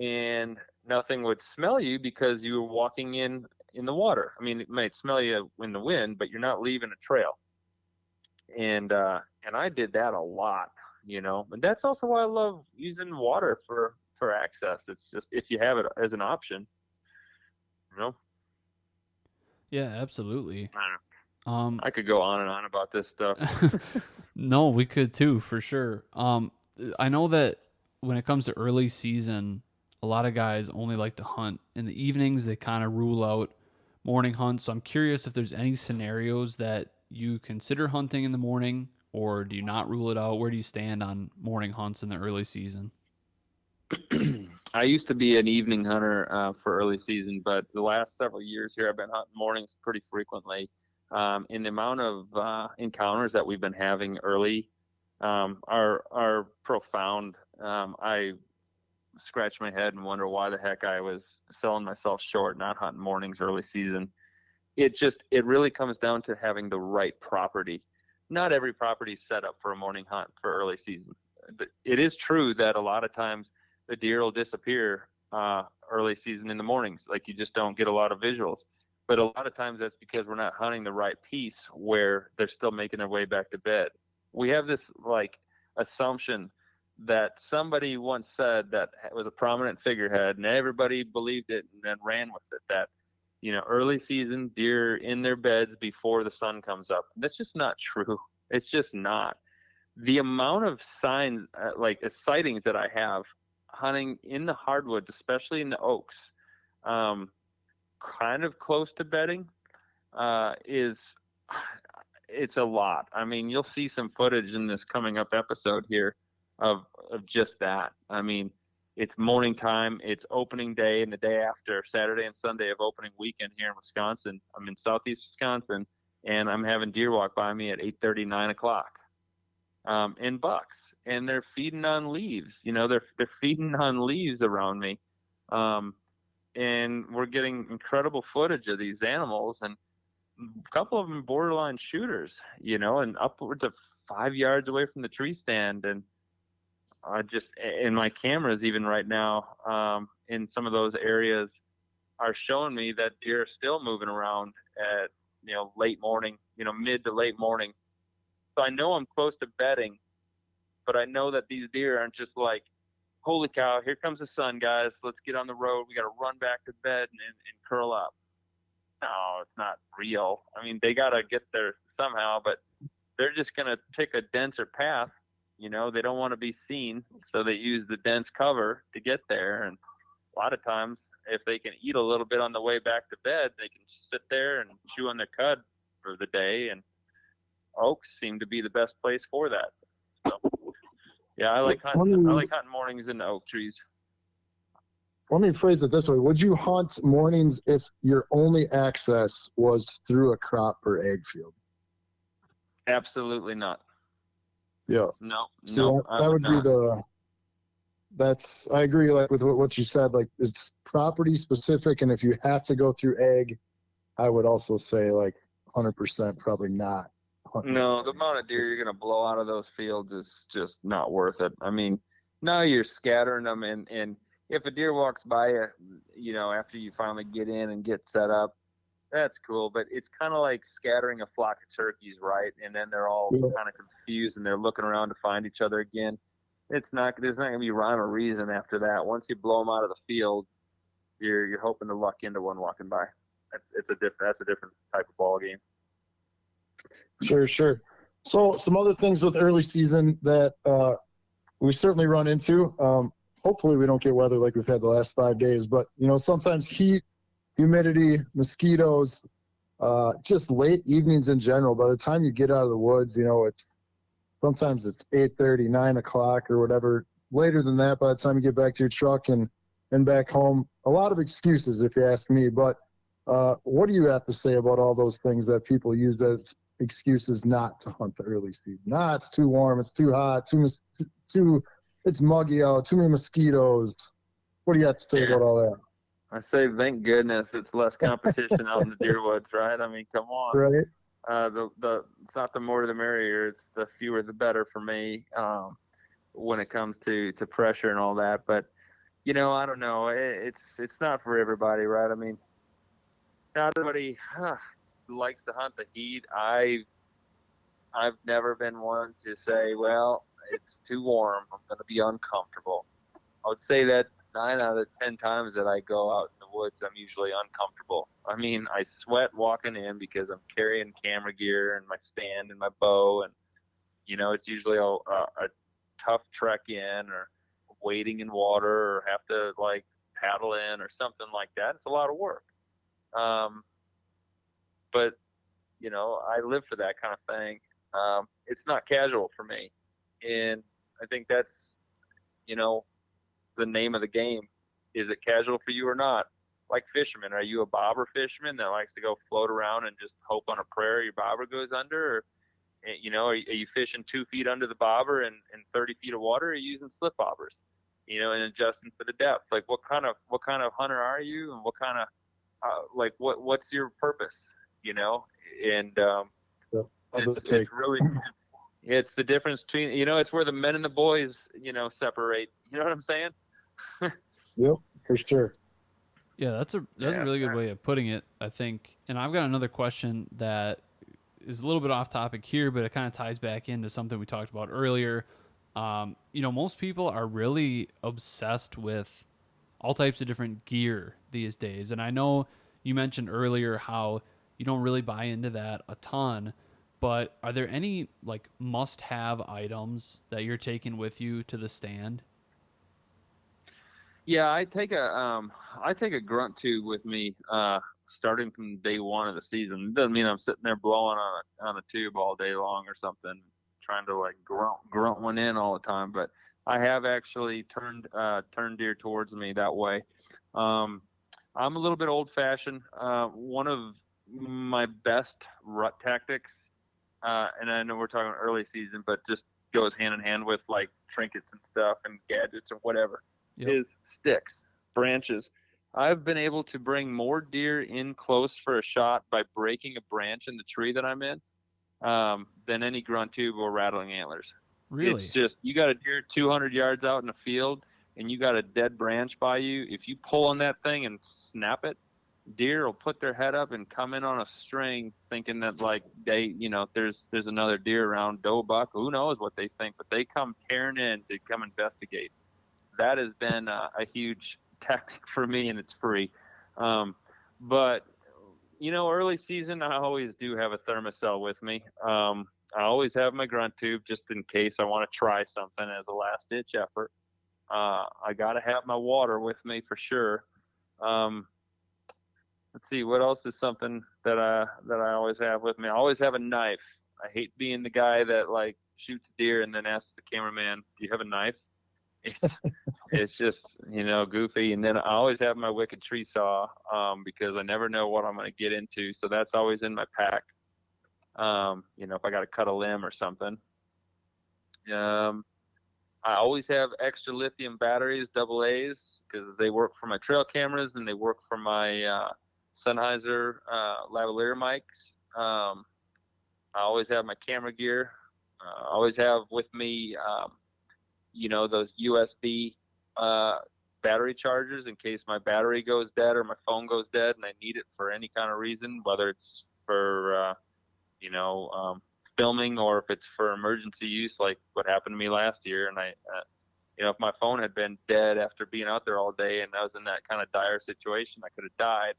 and nothing would smell you because you were walking in the water. I mean, it might smell you in the wind, but you're not leaving a trail. And I did that a lot, and that's also why I love using water for access. It's just, if you have it as an option, Yeah, absolutely. I could go on and on about this stuff. No, we could too, for sure. I know that when it comes to early season, a lot of guys only like to hunt in the evenings. They kind of rule out morning hunts. So I'm curious if there's any scenarios that you consider hunting in the morning, or do you not rule it out? Where do you stand on morning hunts in the early season? I used to be an evening hunter for early season, but the last several years here, I've been hunting mornings pretty frequently. And the amount of encounters that we've been having early are profound. I scratch my head and wonder why the heck I was selling myself short, not hunting mornings early season. It really comes down to having the right property. Not every property is set up for a morning hunt for early season. It is true that a lot of times the deer will disappear early season in the mornings. Like, you just don't get a lot of visuals. But a lot of times that's because we're not hunting the right piece where they're still making their way back to bed. We have this like assumption that somebody once said that was a prominent figurehead, and everybody believed it and then ran with it, that, you know, early season deer in their beds before the sun comes up. That's just not true. It's just not. The amount of signs, sightings that I have hunting in the hardwoods, especially in the oaks, kind of close to bedding, it's a lot. I mean, you'll see some footage in this coming up episode here of just that. I mean, it's morning time, it's opening day, and the day after, Saturday and Sunday of opening weekend here in Wisconsin. I'm in southeast Wisconsin, and I'm having deer walk by me at 8:30, 9 o'clock. In bucks, and they're feeding on leaves. You know, they're feeding on leaves around me, and we're getting incredible footage of these animals, and a couple of them borderline shooters. You know, and upwards of 5 yards away from the tree stand. And I just, in my cameras even right now, in some of those areas, are showing me that deer are still moving around at, you know, late morning, you know, mid to late morning. So I know I'm close to bedding, but I know that these deer aren't just like, holy cow, here comes the sun, guys. Let's get on the road. We got to run back to bed and curl up. No, it's not real. I mean, they got to get there somehow, but they're just going to pick a denser path. You know, they don't want to be seen, so they use the dense cover to get there. And a lot of times, if they can eat a little bit on the way back to bed, they can just sit there and chew on their cud for the day. And oaks seem to be the best place for that. So, yeah, I like hunting mornings in the oak trees. Let me phrase it this way. Would you hunt mornings if your only access was through a crop or ag field? Absolutely not. Yeah. No, that would be I agree, like, with what you said. Like, it's property specific, and if you have to go through ag, I would also say, like, 100% probably not. No, the amount of deer you're going to blow out of those fields is just not worth it. I mean, now you're scattering them, and if a deer walks by you, you know, after you finally get in and get set up, that's cool. But it's kind of like scattering a flock of turkeys, right? And then they're all kind of confused, and they're looking around to find each other again. There's not going to be rhyme or reason after that. Once you blow them out of the field, you're hoping to luck into one walking by. That's a different type of ball game. Sure. So some other things with early season that we certainly run into. Hopefully we don't get weather like we've had the last 5 days, but, you know, sometimes heat, humidity, mosquitoes, just late evenings in general. By the time you get out of the woods, you know, sometimes it's 8:30, 9 o'clock or whatever. Later than that, by the time you get back to your truck and back home, a lot of excuses if you ask me. But what do you have to say about all those things that people use as excuses not to hunt the early season? It's too warm, it's too hot, it's muggy out, too many mosquitoes. What do you have to say about all that? I say, thank goodness it's less competition out in the deer woods, right? I mean, come on. Right. It's not the more the merrier. It's the fewer the better for me when it comes to pressure and all that. But, you know, I don't know. It's not for everybody, right? I mean, not everybody likes to hunt the heat. I've never been one to say, well, it's too warm, I'm going to be uncomfortable. I would say that 9 out of 10 times that I go out in the woods, I'm usually uncomfortable. I mean, I sweat walking in because I'm carrying camera gear and my stand and my bow, and, you know, it's usually a tough trek in, or wading in water or have to like paddle in or something like that. It's a lot of work. But you know, I live for that kind of thing. It's not casual for me. And I think that's, you know, the name of the game. Is it casual for you or not? Like fishermen, are you a bobber fisherman that likes to go float around and just hope on a prayer your bobber goes under? Or, you know, are you fishing 2 feet under the bobber and 30 feet of water? Or are you using slip bobbers, you know, and adjusting for the depth? Like what kind of hunter are you? And what kind of, like what's your purpose, you know? And, it's really, it's the difference between, you know, it's where the men and the boys, you know, separate. You know what I'm saying? Yep, for sure. Yeah, that's a really good way of putting it, I think. And I've got another question that is a little bit off topic here, but it kind of ties back into something we talked about earlier. You know, most people are really obsessed with all types of different gear these days. And I know you mentioned earlier how you don't really buy into that a ton, but are there any like must-have items that you're taking with you to the stand? Yeah, I take a grunt tube with me, starting from day one of the season. It doesn't mean I'm sitting there blowing on a tube all day long or something, trying to like grunt one in all the time. But I have actually turned deer towards me that way. I'm a little bit old fashioned. One of my best rut tactics, and I know we're talking early season, but just goes hand in hand with like trinkets and stuff and gadgets or whatever. Yep. Is sticks, branches. I've been able to bring more deer in close for a shot by breaking a branch in the tree that I'm in than any grunt tube or rattling antlers. Really? It's just, you got a deer 200 yards out in the field and you got a dead branch by you. If you pull on that thing and snap it, deer will put their head up and come in on a string thinking that like they, you know, there's another deer around, doe, buck, who knows what they think, but they come tearing in to come investigate. That has been a huge tactic for me, and it's free. But, you know, early season, I always do have a thermocell with me. I always have my grunt tube just in case I want to try something as a last-ditch effort. I got to have my water with me for sure. Let's see, what else is something that I always have with me? I always have a knife. I hate being the guy that, like, shoots a deer and then asks the cameraman, do you have a knife? It's just, you know, goofy. And then I always have my wicked tree saw because I never know what I'm going to get into. So that's always in my pack. You know, if I got to cut a limb or something. I always have extra lithium batteries, AA's, because they work for my trail cameras and they work for my Sennheiser lavalier mics. I always have my camera gear. I always have with me you know, those USB battery chargers in case my battery goes dead or my phone goes dead and I need it for any kind of reason, whether it's for, you know, filming or if it's for emergency use, like what happened to me last year. And you know, if my phone had been dead after being out there all day and I was in that kind of dire situation, I could have died.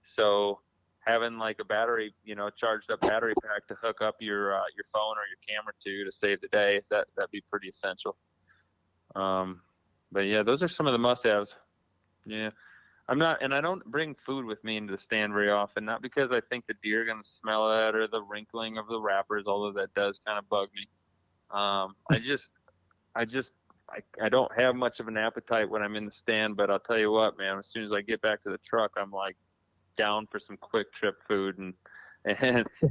So having like a battery, you know, charged up battery pack to hook up your phone or your camera to save the day, that'd be pretty essential. But yeah, those are some of the must-haves. Yeah, I don't bring food with me into the stand very often, not because I think the deer are going to smell it or the wrinkling of the wrappers, although that does kind of bug me. I don't have much of an appetite when I'm in the stand, but I'll tell you what, man, as soon as I get back to the truck, I'm like down for some quick trip food and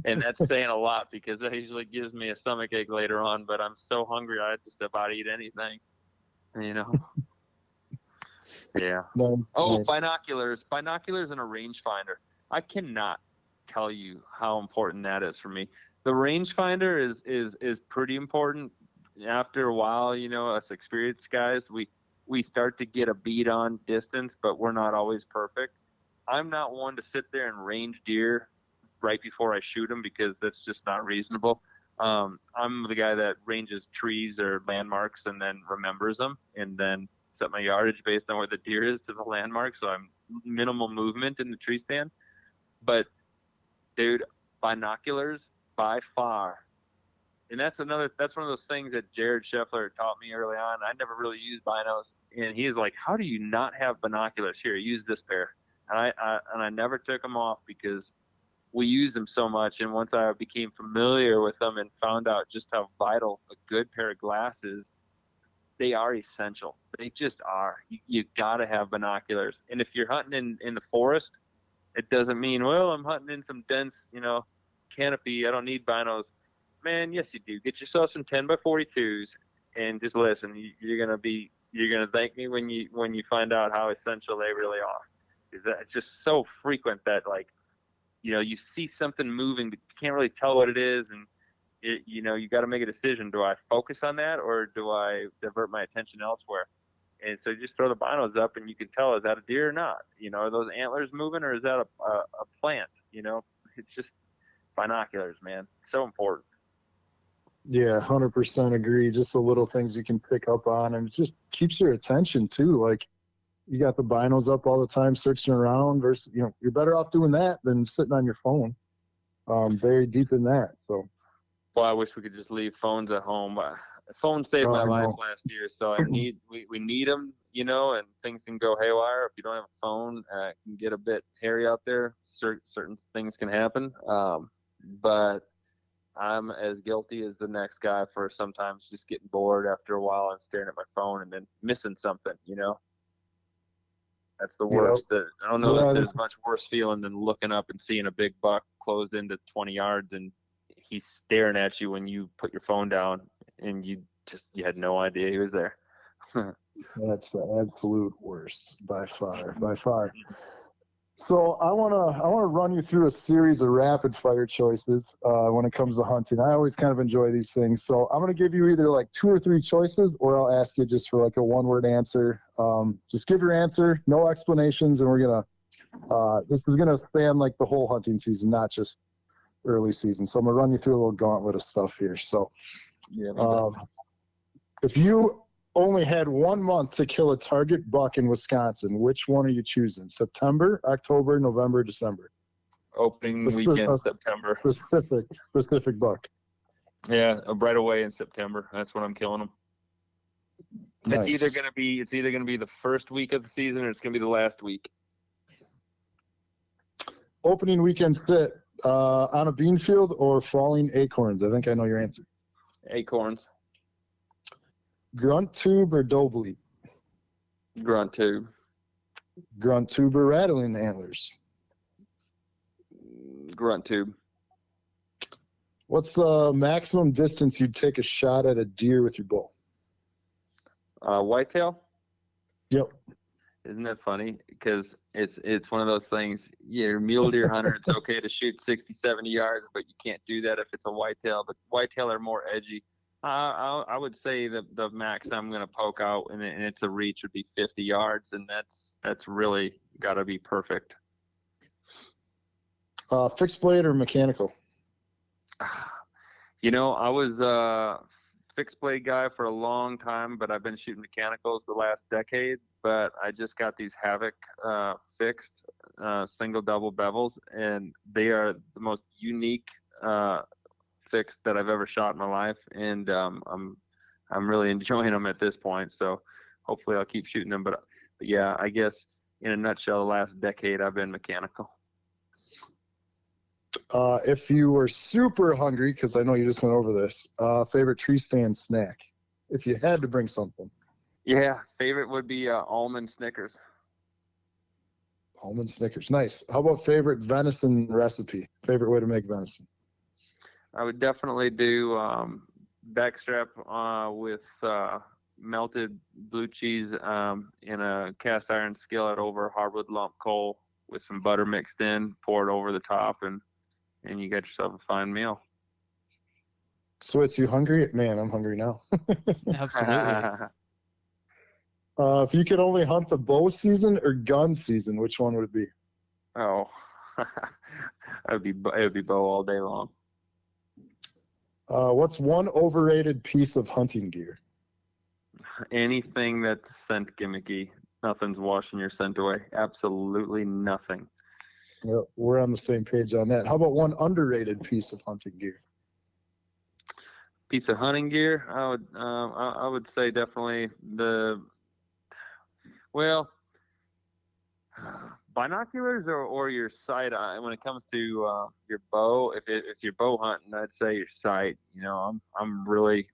that's saying a lot because that usually gives me a stomachache later on, but I'm so hungry I just about eat anything. You know. Yeah. Nice. Binoculars and a rangefinder. I cannot tell you how important that is for me. The rangefinder is pretty important. After a while, you know, us experienced guys, we start to get a beat on distance, but we're not always perfect. I'm not one to sit there and range deer right before I shoot them because that's just not reasonable. I'm the guy that ranges trees or landmarks and then remembers them and then set my yardage based on where the deer is to the landmark. So I'm minimal movement in the tree stand. But dude, binoculars by far And that's one of those things that Jared Scheffler taught me early on. I never really used binos, and he was like, "How do you not have binoculars? Here, use this pair." And I never took them off because we use them so much. And once I became familiar with them and found out just how vital a good pair of glasses, they are essential. They just are. You got to have binoculars. And if you're hunting in the forest, it doesn't mean, well, I'm hunting in some dense, canopy. I don't need binos. Man, yes, you do. Get yourself some 10x42s and just listen. You're gonna thank me when you find out how essential they really are. It's just so frequent that you see something moving, but you can't really tell what it is, and you got to make a decision. Do I focus on that, or do I divert my attention elsewhere? And so you just throw the binos up, and you can tell, is that a deer or not? Are those antlers moving, or is that a plant? It's just binoculars, man. It's so important. Yeah, 100% agree. Just the little things you can pick up on, and it just keeps your attention too. Like, you got the binos up all the time, searching around. Versus, you're better off doing that than sitting on your phone. Very deep in that. So, well, I wish we could just leave phones at home. Phone saved my life last year, so we need them, and things can go haywire. If you don't have a phone, it can get a bit hairy out there. Certain things can happen. But I'm as guilty as the next guy for sometimes just getting bored after a while and staring at my phone and then missing something, That's the worst. I don't know if there's much worse feeling than looking up and seeing a big buck closed into 20 yards and he's staring at you when you put your phone down and you had no idea he was there. That's the absolute worst by far. So I want to run you through a series of rapid fire choices when it comes to hunting. I always kind of enjoy these things. So I'm going to give you either like 2 or 3 choices, or I'll ask you just for like a one-word answer. Just give your answer, no explanations, and we're going to this is going to span like the whole hunting season, not just early season. So I'm going to run you through a little gauntlet of stuff here. So if you only had 1 month to kill a target buck in Wisconsin, which one are you choosing? September, October, November, December? Opening weekend, September. Specific buck. Yeah, right away in September. That's when I'm killing them. Nice. It's either gonna be the first week of the season or it's gonna be the last week. Opening weekend sit on a bean field or falling acorns? I think I know your answer. Acorns. Grunt tube or doe bleat? Grunt tube. Grunt tube or rattling antlers? Grunt tube. What's the maximum distance you'd take a shot at a deer with your bow? Whitetail. Yep. Isn't that funny? Because it's one of those things. You're a mule deer hunter. It's okay to shoot 60, 70 yards, but you can't do that if it's a whitetail. But whitetail are more edgy. I would say the max I'm going to poke out, and it's a reach, would be 50 yards, and that's really got to be perfect. Fixed blade or mechanical? I was a fixed blade guy for a long time, but I've been shooting mechanicals the last decade. But I just got these Havoc fixed single double bevels, and they are the most unique fixed that I've ever shot in my life, and I'm really enjoying them at this point. So hopefully I'll keep shooting them. But yeah, I guess in a nutshell, the last decade I've been mechanical. If you were super hungry, because I know you just went over this, favorite tree stand snack, if you had to bring something? Yeah, favorite would be almond Snickers. Almond Snickers, nice. How about favorite venison recipe? Favorite way to make venison? I would definitely do backstrap with melted blue cheese in a cast iron skillet over hardwood lump coal with some butter mixed in, pour it over the top, and you get yourself a fine meal. Switz, you hungry? Man, I'm hungry now. Absolutely. If you could only hunt the bow season or gun season, which one would it be? Oh, it would be bow all day long. What's one overrated piece of hunting gear? Anything that's scent gimmicky. Nothing's washing your scent away. Absolutely nothing. Yep, we're on the same page on that. How about one underrated piece of hunting gear? piece of hunting gear, I would say definitely binoculars or your sight eye. When it comes to your bow, if you're bow hunting, I'd say your sight. I'm really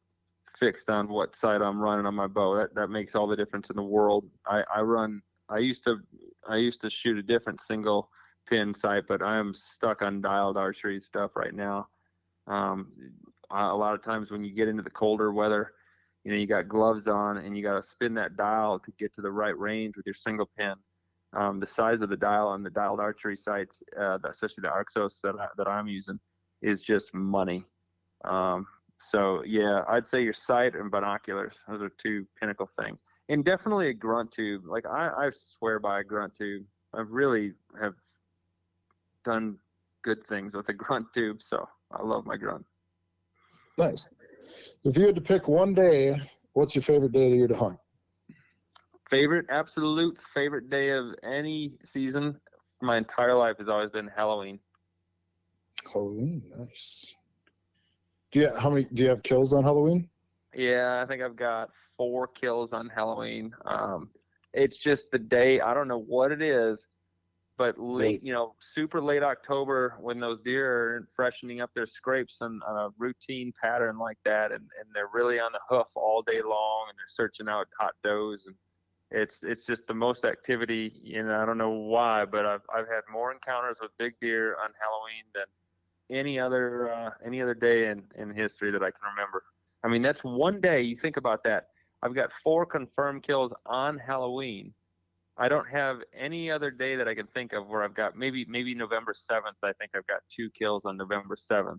fixed on what sight I'm running on my bow. That makes all the difference in the world. I used to shoot a different single pin sight, but I am stuck on dialed archery stuff right now. A lot of times when you get into the colder weather, you got gloves on and you got to spin that dial to get to the right range with your single pin. The size of the dial on the dialed archery sights, especially the Arxos that I'm using, is just money. So yeah, I'd say your sight and binoculars. Those are two pinnacle things, and definitely a grunt tube. Like I swear by a grunt tube. I really have done good things with a grunt tube, so I love my grunt. Nice. If you had to pick one day, what's your favorite day of the year to hunt? Absolute favorite day of any season my entire life has always been Halloween. Halloween, nice. Do you have kills on Halloween? Yeah, I think I've got 4 kills on Halloween. It's just the day, I don't know what it is, but late, super late October when those deer are freshening up their scrapes on a routine pattern like that, and they're really on the hoof all day long, and they're searching out hot does, and it's just the most activity. I don't know why, but I've had more encounters with big deer on Halloween than any other day in history that I can remember. I mean, that's one day. You think about that. I've got 4 confirmed kills on Halloween. I don't have any other day that I can think of where I've got maybe November 7th. I think I've got 2 kills on November 7th,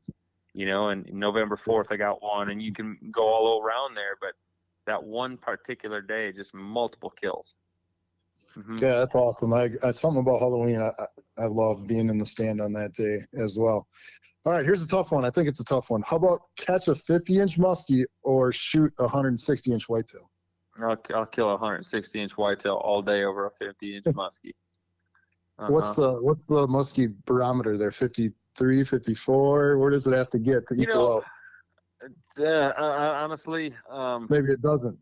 and November 4th I got 1, and you can go all around there, but that one particular day, just multiple kills. Mm-hmm. Yeah, that's awesome. Something about Halloween. I love being in the stand on that day as well. All right, here's a tough one. I think it's a tough one. How about catch a 50-inch muskie or shoot a 160-inch whitetail? I'll kill a 160-inch whitetail all day over a 50-inch muskie. Uh-huh. What's the muskie barometer there? 53, 54? Where does it have to get to equal out? Honestly, maybe it doesn't.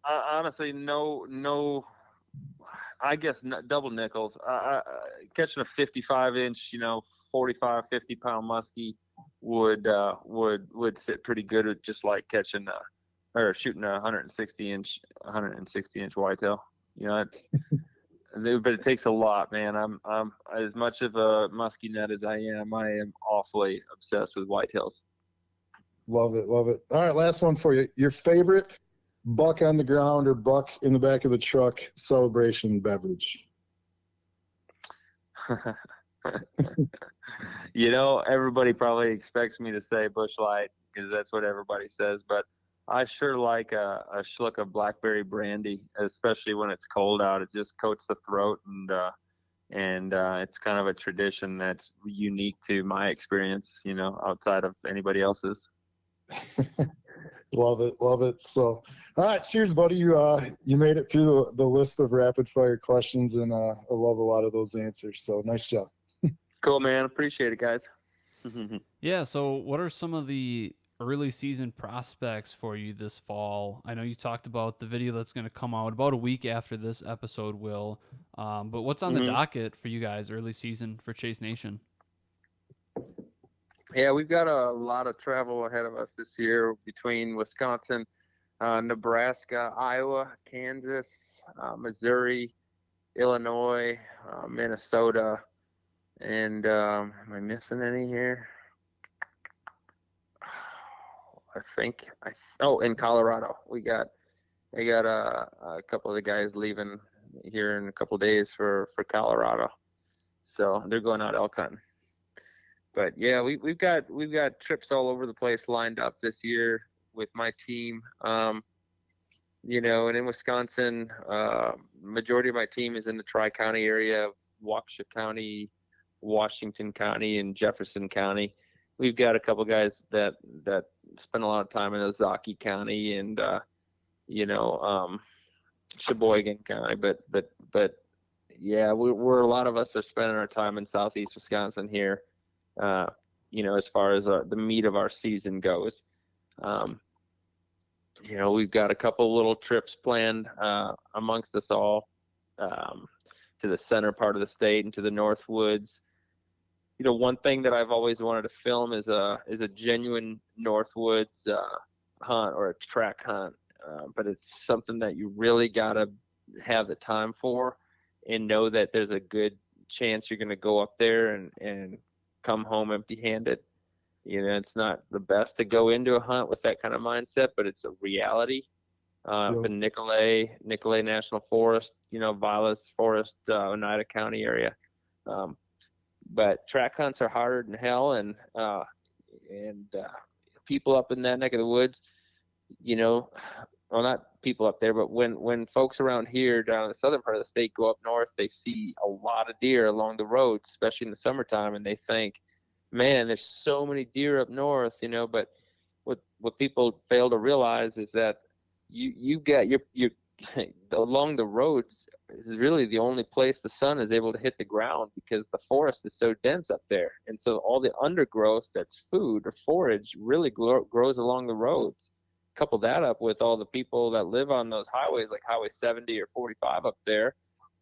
Honestly, no. I guess double nickels. Catching a 55-inch, 45, 50-pound muskie would sit pretty good with just like catching or shooting a 160-inch whitetail. But it takes a lot, man. I'm as much of a muskie nut as I am awfully obsessed with whitetails. Love it. All right, last one for you. Your favorite buck on the ground or buck in the back of the truck celebration beverage? Everybody probably expects me to say Busch Light because that's what everybody says, but I sure like a schluck of blackberry brandy, especially when it's cold out. It just coats the throat, and it's kind of a tradition that's unique to my experience, outside of anybody else's. Love it. So, all right, cheers, buddy. You made it through the list of rapid fire questions, and I love a lot of those answers. So, nice job. Cool, man. Appreciate it, guys. Yeah. So, what are some of the early season prospects for you this fall? I know you talked about the video that's going to come out about a week after this episode will, but what's on the docket for you guys early season for Chase Nation? Yeah, we've got a lot of travel ahead of us this year between Wisconsin, Nebraska, Iowa, Kansas, Missouri, Illinois, Minnesota, and am I missing any here? In Colorado. I got a couple of the guys leaving here in a couple of days for Colorado, so they're going out elk hunting. But yeah, we've got trips all over the place lined up this year with my team. And in Wisconsin, majority of my team is in the Tri-County area of Waukesha County, Washington County, and Jefferson County. We've got a couple guys that spend a lot of time in Ozaukee County and Sheboygan County, but yeah, we're a lot of us are spending our time in Southeast Wisconsin here. As far as the meat of our season goes. We've got a couple little trips planned amongst us all to the center part of the state and to the North Woods. One thing that I've always wanted to film is a genuine Northwoods hunt or a track hunt, but it's something that you really gotta have the time for, and know that there's a good chance you're gonna go up there and come home empty-handed. It's not the best to go into a hunt with that kind of mindset, but it's a reality. Up in Nicolay National Forest, Vilas Forest, Oneida County area. But track hunts are harder than hell, and people up in that neck of the woods, well, not people up there, but when folks around here down in the southern part of the state go up north, they see a lot of deer along the roads, especially in the summertime, and they think, man, there's so many deer up north, but what people fail to realize is that you got your along the roads is really the only place the sun is able to hit the ground, because the forest is so dense up there. And so all the undergrowth that's food or forage really grows along the roads. Couple that up with all the people that live on those highways, like Highway 70 or 45 up there,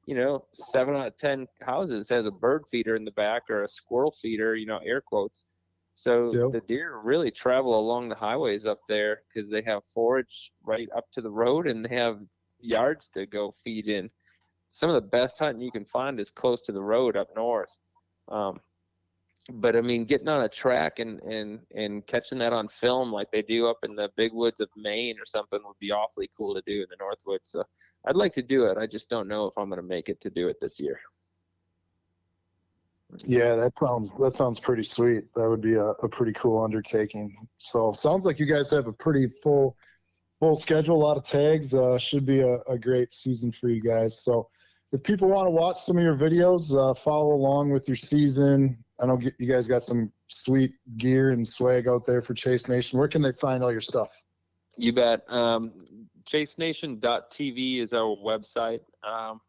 7 out of 10 houses has a bird feeder in the back or a squirrel feeder, air quotes. So the deer really travel along the highways up there because they have forage right up to the road, and they have yards to go feed in. Some of the best hunting you can find is close to the road up north. But I mean, getting on a track and catching that on film like they do up in the big woods of Maine or something would be awfully cool to do in the Northwoods. So I'd like to do it. I just don't know if I'm going to make it to do it this year. Yeah, that sounds pretty sweet. That would be a pretty cool undertaking. So sounds like you guys have a pretty full schedule, a lot of tags. Should be a great season for you guys. So if people want to watch some of your videos, follow along with your season. I know you guys got some sweet gear and swag out there for Chase Nation. Where can they find all your stuff? You bet. ChaseNation.tv is our website.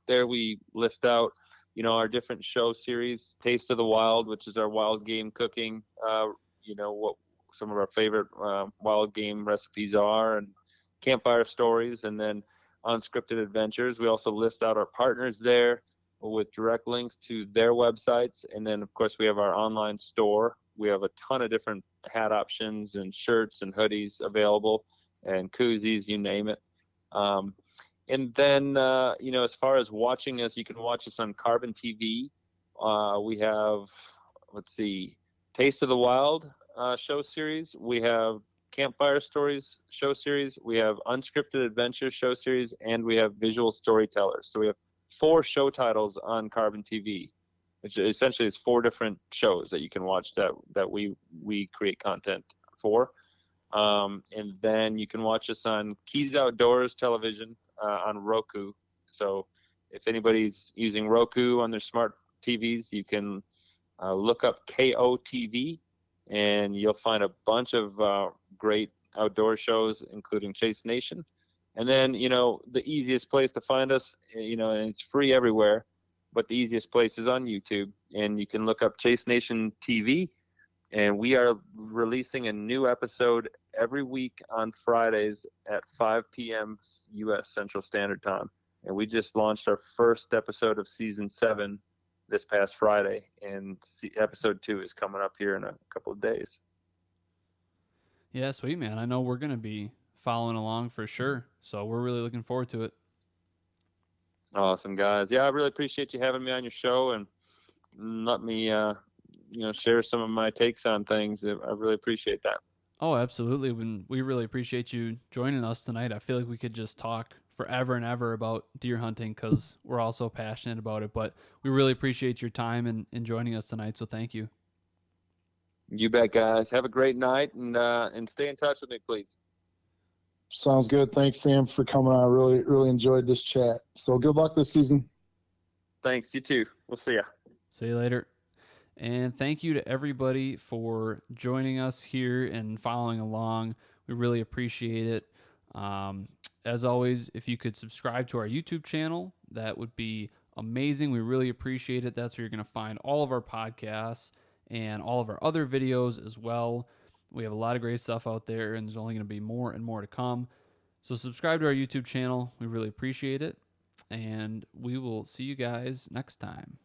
There we list out our different show series, Taste of the Wild, which is our wild game cooking, what some of our favorite wild game recipes are, and campfire stories, and then unscripted adventures. We also list out our partners there with direct links to their websites. And then, of course, we have our online store. We have a ton of different hat options and shirts and hoodies available, and koozies, you name it. And then, as far as watching us, you can watch us on Carbon TV. We have, Taste of the Wild show series. We have Campfire Stories show series. We have Unscripted Adventures show series, and we have Visual Storytellers. So we have 4 show titles on Carbon TV, which essentially is 4 different shows that you can watch that we create content for. And then you can watch us on Keys Outdoors Television on Roku. So if anybody's using Roku on their smart TVs, you can look up KOTV, and you'll find a bunch of great outdoor shows, including Chase Nation. And then, the easiest place to find us, and it's free everywhere, but the easiest place is on YouTube, and you can look up Chase Nation TV. And we are releasing a new episode every week on Fridays at 5 p.m. U.S. Central Standard Time. And we just launched our first episode of Season 7 this past Friday. And episode 2 is coming up here in a couple of days. Yeah, sweet, man. I know we're going to be following along for sure. So we're really looking forward to it. Awesome, guys. Yeah, I really appreciate you having me on your show and let me share some of my takes on things. I really appreciate that. Oh, absolutely. We really appreciate you joining us tonight. I feel like we could just talk forever and ever about deer hunting because we're all so passionate about it, but we really appreciate your time and joining us tonight. So thank you. You bet, guys. Have a great night and stay in touch with me, please. Sounds good. Thanks, Sam, for coming on. I really, really enjoyed this chat. So good luck this season. Thanks. You too. We'll see ya. See you later. And thank you to everybody for joining us here and following along. We really appreciate it. As always, if you could subscribe to our YouTube channel, that would be amazing. We really appreciate it. That's where you're going to find all of our podcasts and all of our other videos as well. We have a lot of great stuff out there, and there's only going to be more and more to come. So subscribe to our YouTube channel. We really appreciate it. And we will see you guys next time.